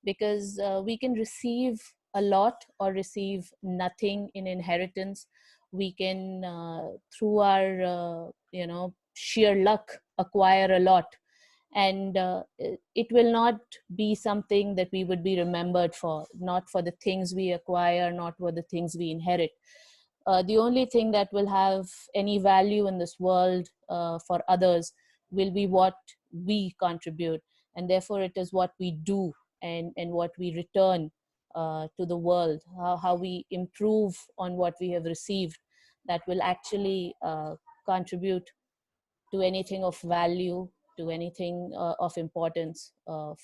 because we can receive a lot or receive nothing in inheritance. We can, through our, sheer luck, acquire a lot. And it will not be something that we would be remembered for, not for the things we acquire, not for the things we inherit. The only thing that will have any value in this world for others will be what we contribute. And therefore, it is what we do and what we return to the world, how we improve on what we have received, that will actually contribute to anything of value, to anything of importance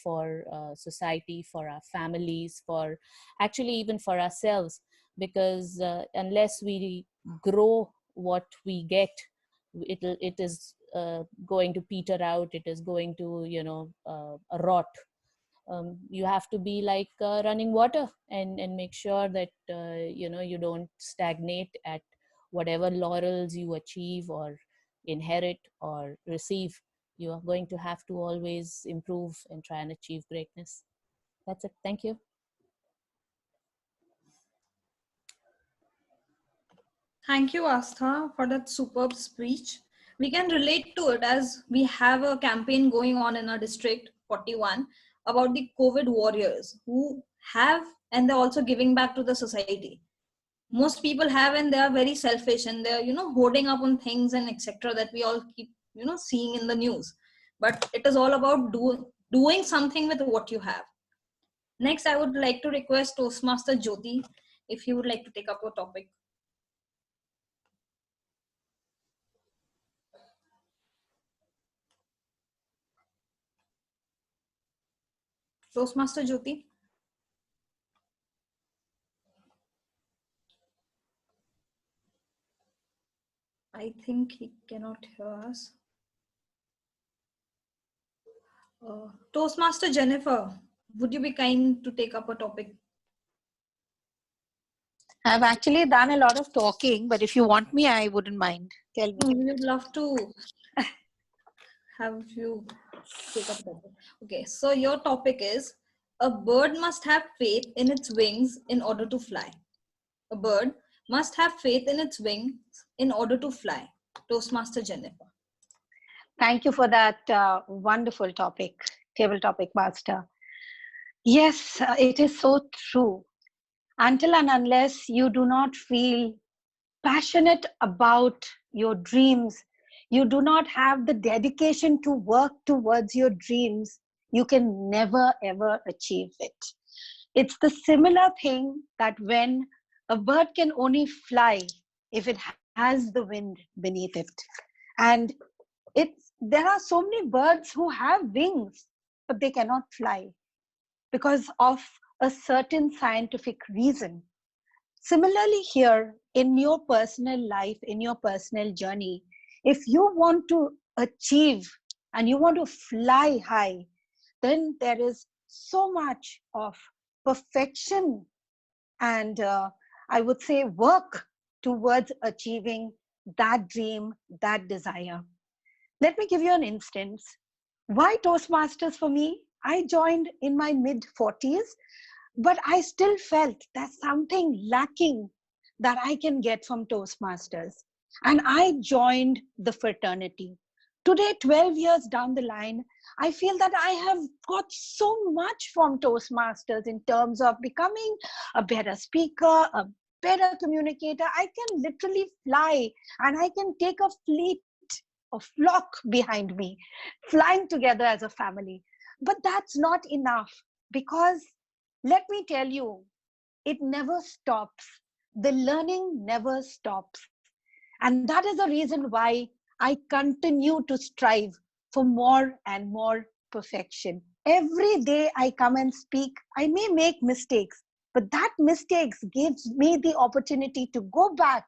for society, for our families, for actually even for ourselves. Because unless we grow what we get, it is going to peter out, it is going to rot. You have to be like running water and make sure that you don't stagnate at whatever laurels you achieve or inherit or receive. You are going to have to always improve and try and achieve greatness. That's it. Thank you. Thank you, Astha, for that superb speech. We can relate to it as we have a campaign going on in our district 41 about the COVID warriors who have, and they're also giving back to the society. Most people have, and they are very selfish, and they're, hoarding up on things and etc. that we all keep, seeing in the news. But it is all about doing something with what you have. Next, I would like to request Toastmaster Jyoti, if you would like to take up a topic. Toastmaster Jyoti. I think he cannot hear us. Toastmaster Jennifer, would you be kind to take up a topic? I've actually done a lot of talking, but if you want me, I wouldn't mind. Tell me. We would love to have you take up a topic. Okay, so your topic is, a bird must have faith in its wings in order to fly. A bird must have faith in its wings in order to fly. Toastmaster Jennifer. Thank you for that wonderful topic, table topic, Master. Yes, it is so true. Until and unless you do not feel passionate about your dreams, you do not have the dedication to work towards your dreams, you can never ever achieve it. It's the similar thing that when a bird can only fly if it has the wind beneath it. And there are so many birds who have wings, but they cannot fly because of a certain scientific reason. Similarly here, in your personal life, in your personal journey, if you want to achieve and you want to fly high, then there is so much of perfection and I would say work towards achieving that dream, that desire. Let me give you an instance. Why Toastmasters for me? I joined in my mid-40s, but I still felt there's something lacking that I can get from Toastmasters. And I joined the fraternity. Today, 12 years down the line, I feel that I have got so much from Toastmasters in terms of becoming a better speaker, a better communicator. I can literally fly, and I can take a fleet, a flock behind me, flying together as a family. But that's not enough, because let me tell you, it never stops. The learning never stops. And that is the reason why I continue to strive for more and more perfection. Every day I come and speak, I may make mistakes, but that mistakes gives me the opportunity to go back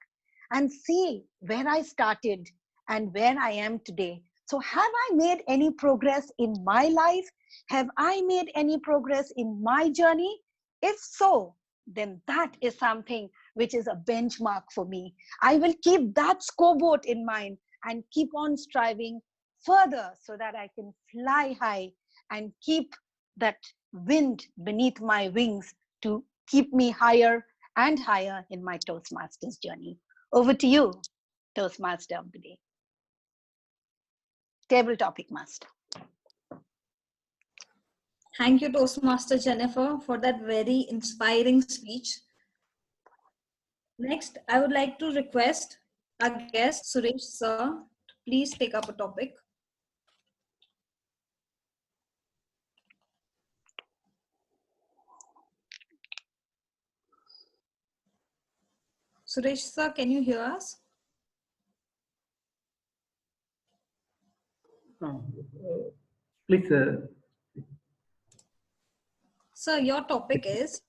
and see where I started and where I am today. So have I made any progress in my life? Have I made any progress in my journey? If so, then that is something which is a benchmark for me. I will keep that scoreboard in mind and keep on striving further so that I can fly high and keep that wind beneath my wings to keep me higher and higher in my Toastmasters journey. Over to you, Toastmaster of the day. Table topic master. Thank you, Toastmaster Jennifer, for that very inspiring speech. Next, I would like to request our guest, Suresh sir, to please take up a topic. Suresh sir, can you hear us? Please. Sir, your topic is,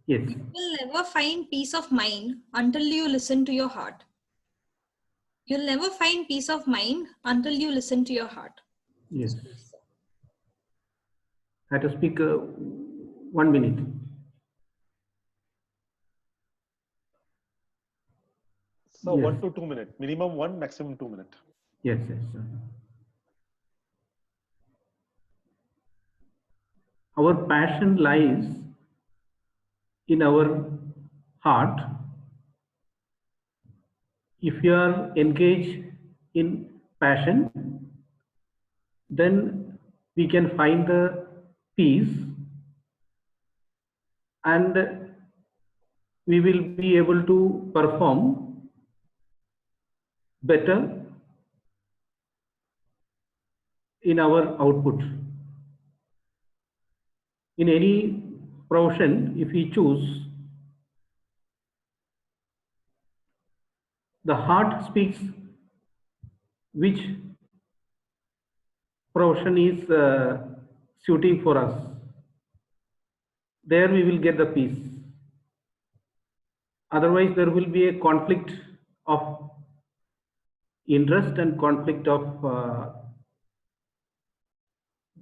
Yes. you will never find peace of mind until you listen to your heart. You'll never find peace of mind until you listen to your heart. Yes. I have to speak 1 minute. So Yes. 1 to 2 minutes, minimum 1, maximum 2 minutes. Yes, yes. Our passion lies in our heart. If you are engaged in passion, then we can find the peace, and we will be able to perform better in our output. In any profession, if we choose, the heart speaks which profession is suiting for us. There we will get the peace. Otherwise, there will be a conflict of interest and conflict of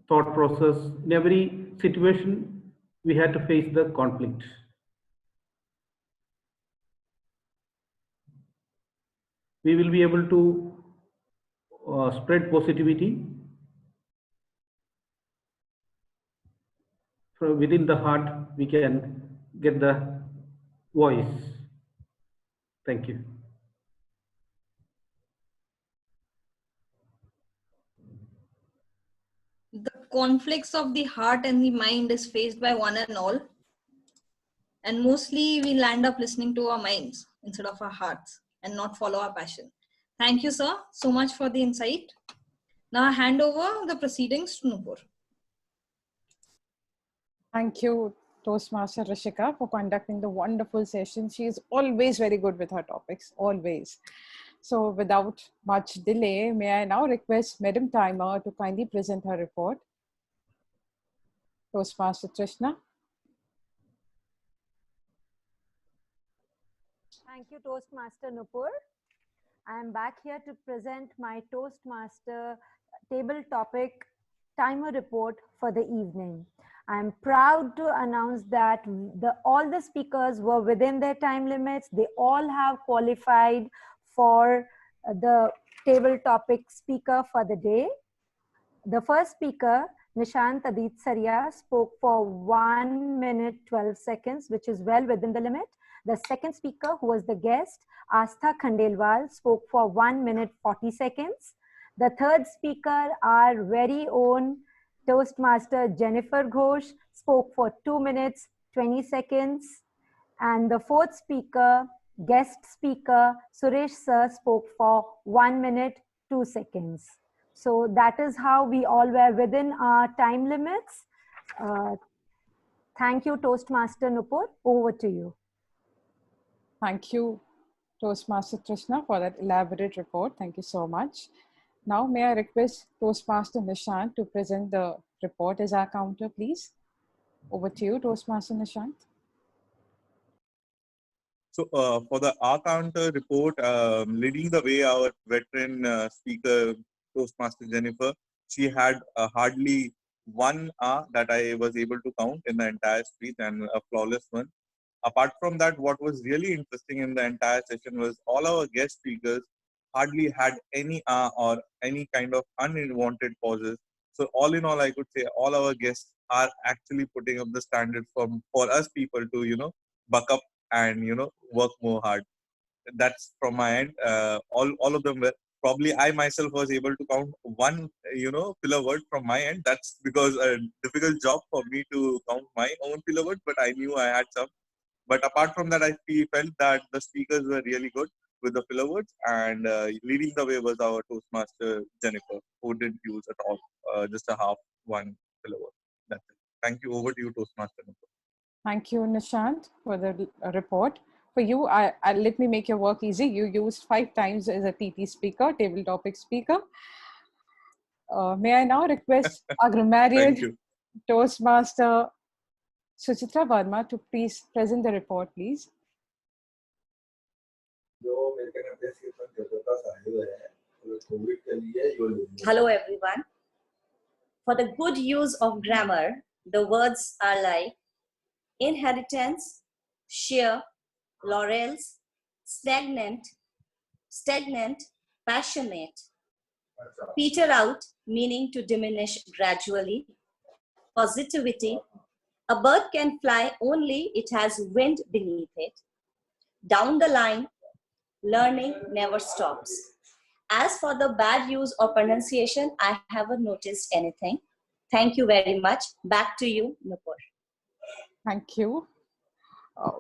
thought process. In every situation, we have to face the conflict. We will be able to spread positivity from within the heart. We can get the voice. Thank you. The conflicts of the heart and the mind is faced by one and all. And mostly we land up listening to our minds instead of our hearts and not follow our passion. Thank you, sir, so much for the insight. Now I hand over the proceedings to Nupur. Thank you, Toastmaster Rishika, for conducting the wonderful session. She is always very good with her topics, always. So without much delay, may I now request Madam Timer to kindly present her report. Toastmaster Trishna. Thank you, Toastmaster Nupur. I am back here to present my Toastmaster table topic timer report for the evening. I am proud to announce that all the speakers were within their time limits. They all have qualified for the table topic speaker for the day. The first speaker, Nishant Aditsaria, spoke for 1 minute 12 seconds, which is well within the limit. The second speaker, who was the guest, Astha Khandelwal, spoke for 1 minute 40 seconds. The third speaker, our very own Toastmaster Jennifer Ghosh, spoke for 2 minutes, 20 seconds. And the fourth speaker, guest speaker, Suresh Sir, spoke for 1 minute, 2 seconds. So that is how we all were within our time limits. Thank you, Toastmaster Nupur. Over to you. Thank you, Toastmaster Krishna, for that elaborate report. Thank you so much. Now, may I request Toastmaster Nishant to present the report as our counter, please? Over to you, Toastmaster Nishant. So for the R counter report, leading the way, our veteran speaker, Toastmaster Jennifer, she had hardly 1 R that I was able to count in the entire speech, and a flawless one. Apart from that, what was really interesting in the entire session was all our guest speakers hardly had any R or any kind of unwanted pauses. So all in all, I could say all our guests are actually putting up the standard for us people to, you know, buck up and, you know, work more hard. That's from my end. All of them were, probably I myself was able to count 1, you know, filler word from my end. That's because a difficult job for me to count my own filler word, but I knew I had some. But apart from that, I felt that the speakers were really good with the filler words, and leading the way was our Toastmaster Jennifer, who didn't use at all, just a half 1 filler word. That's it. Thank you. Over to you, Toastmaster Jennifer. Thank you, Nishant, for the report. For you, let me make your work easy. You used 5 times as a TT speaker, table topic speaker. May I now request our grammarian Toastmaster Suchitra Verma to please present the report, please. Hello, everyone. For the good use of grammar, the words are like inheritance, sheer, laurels, stagnant, passionate, peter out, meaning to diminish gradually, positivity, a bird can fly only it has wind beneath it, down the line, learning never stops. As for the bad use of pronunciation, I haven't noticed anything. Thank you very much. Back to you, Nupur. Thank you.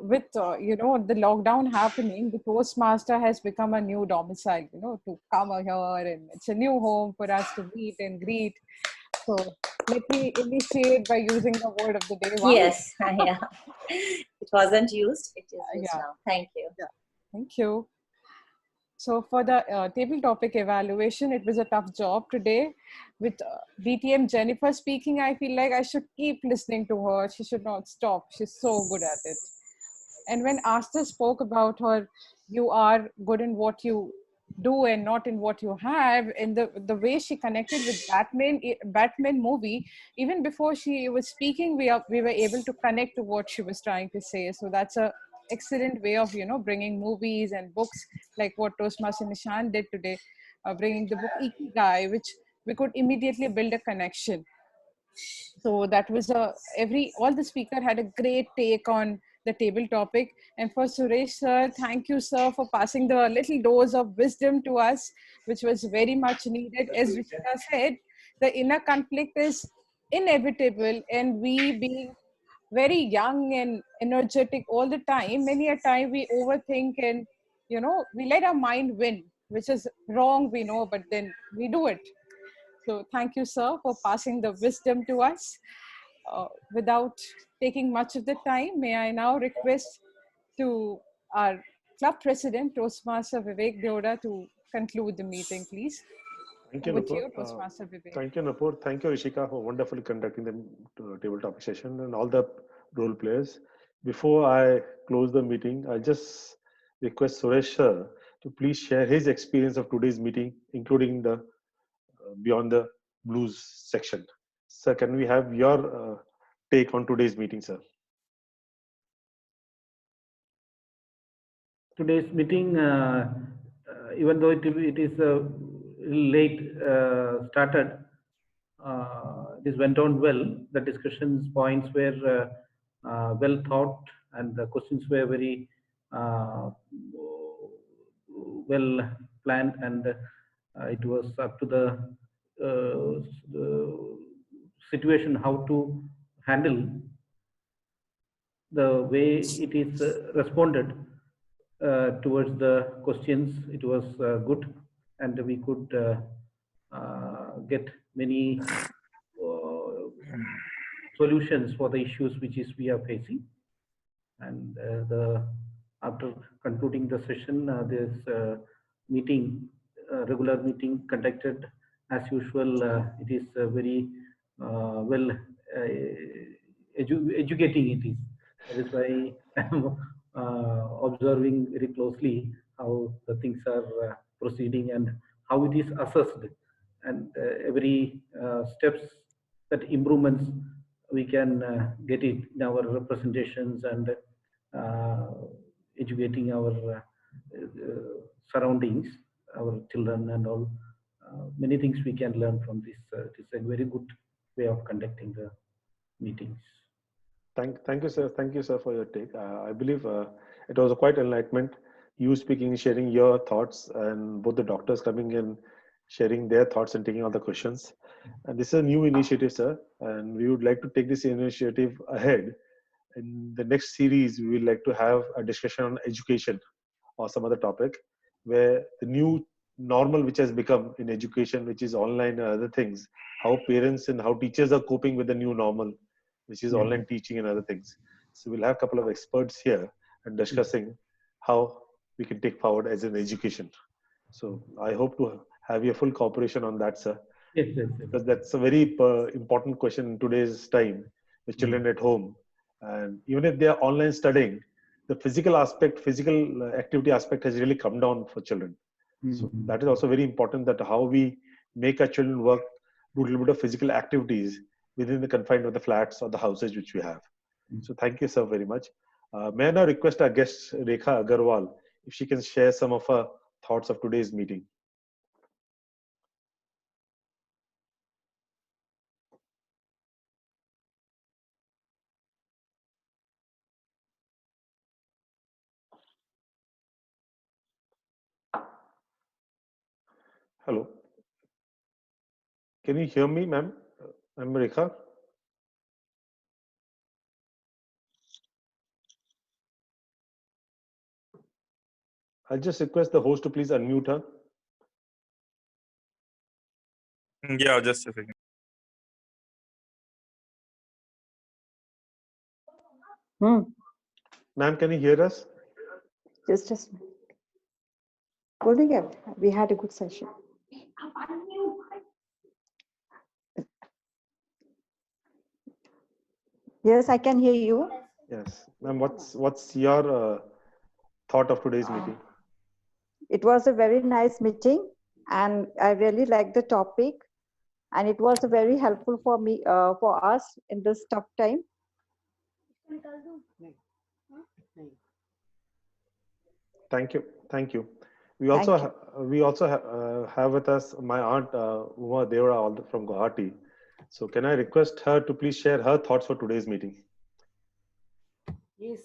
With you know, the lockdown happening, the Toastmaster has become a new domicile, you know, to come here, and it's a new home for us to meet and greet. So let me initiate by using the word of the day. Yes, yeah. It wasn't used. It is used now. Thank you. Yeah. Thank you. So for the table topic evaluation, it was a tough job today. With BTM Jennifer speaking, I feel like I should keep listening to her. She should not stop. She's so good at it. And when Asta spoke about her, you are good in what you do and not in what you have, and the way she connected with Batman movie, even before she was speaking, we were able to connect to what she was trying to say. So that's a excellent way of, you know, bringing movies and books like what Toastmaster Nishant did today, bringing the book Ikigai, which we could immediately build a connection. So that was all the speaker had a great take on the table topic. And for Suresh sir, thank you sir for passing the little dose of wisdom to us, which was very much needed. As Rishika said, the inner conflict is inevitable, and we being very young and energetic all the time, many a time we overthink and, you know, we let our mind win, which is wrong, we know, but then we do it. So thank you, sir, for passing the wisdom to us. Without taking much of the time, may I now request to our club president, Toastmaster Vivek Deoda, to conclude the meeting, please. Thank you, Over to Nupur. you, Toastmaster Vivek. Thank you, Nupur. Thank you, Rishika, for wonderfully conducting the table topic session and all the role players. Before I close the meeting, I just request Suresh sir to please share his experience of today's meeting, including the Beyond the Blues section. Sir, can we have your take on today's meeting, sir? Today's meeting, even though it is late started, this went on well. The discussions points were well thought, and the questions were very well planned, and It was up to the situation how to handle the way it is responded towards the questions. It was good, and we could get many solutions for the issues which is we are facing. And after concluding the session, this meeting, regular meeting conducted as usual. It is very well educating. It is. That is why I am observing very closely how the things are proceeding and how it is assessed, and every steps that improvements we can get it in our representations and educating our surroundings, our children and all. Many things we can learn from this. It is a very good way of conducting the meetings. Thank you, sir. Thank you, sir, for your take. I believe it was a quite enlightenment. You speaking, sharing your thoughts, and both the doctors coming in, sharing their thoughts and taking all the questions. And this is a new initiative, sir, and we would like to take this initiative ahead. In the next series, we would like to have a discussion on education or some other topic, where the new normal which has become in education, which is online and other things, how parents and how teachers are coping with the new normal, which is online teaching and other things. So we'll have a couple of experts here and discussing how we can take forward as an education. So I hope to have your full cooperation on that, sir. Yes, yes, yes. Because that's a very important question in today's time with children at home. And even if they are online studying, the physical aspect, physical activity aspect has really come down for children. So that is also very important, that how we make our children work, do a little bit of physical activities within the confines of the flats or the houses which we have. So thank you, sir, very much. May I now request our guest, Rekha Agarwal, if she can share some of her thoughts of today's meeting. Hello. Can you hear me, ma'am? I'm Rekha. I'll just request the host to please unmute her. Yeah, just a second. Ma'am, can you hear us? Just a minute. Holding up, we had a good session. Yes, I can hear you. Yes, ma'am. What's your thought of today's meeting? It was a very nice meeting, and I really liked the topic, and it was very helpful for me, for us in this tough time. Thank you, thank you. We also have with us my aunt Uma Devra from Guwahati. So can I request her to please share her thoughts for today's meeting? Yes,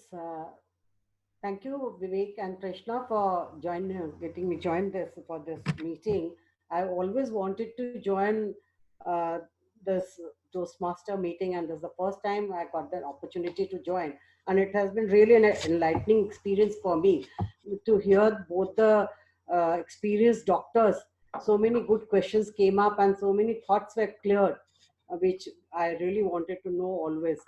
thank you, Vivek and Krishna, for getting me joined for this meeting. I always wanted to join this Toastmaster meeting, and this is the first time I got the opportunity to join. And it has been really an enlightening experience for me to hear both the experienced doctors. So many good questions came up, and so many thoughts were cleared, which I really wanted to know always.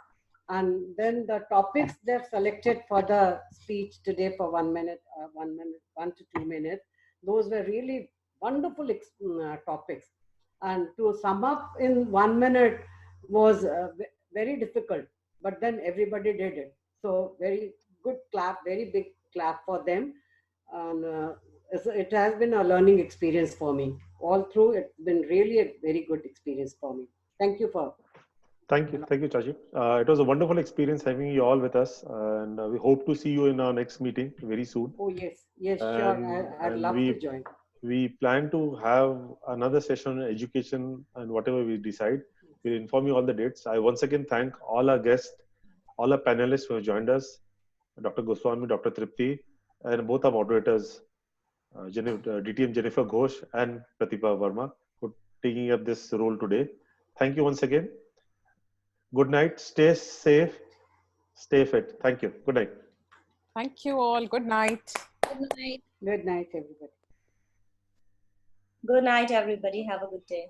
And then the topics they've selected for the speech today for 1 minute, 1 to 2 minutes, those were really wonderful topics. And to sum up in 1 minute was very difficult, but then everybody did it. So very good clap, very big clap for them. And it has been a learning experience for me. All through, it's been really a very good experience for me. Thank you for. Thank you, Chachi. It was a wonderful experience having you all with us, and we hope to see you in our next meeting very soon. Oh yes, yes, sure. I'd love to join. We plan to have another session on education, and whatever we decide, we'll inform you all the dates. I once again thank all our guests, all our panelists who have joined us, Dr. Goswami, Dr. Tripti, and both our moderators, DTM Jennifer Ghosh and Pratibha Verma for taking up this role today. Thank you once again. Good night. Stay safe. Stay fit. Thank you. Good night. Thank you all. Good night. Good night. Good night, everybody. Good night, everybody. Have a good day.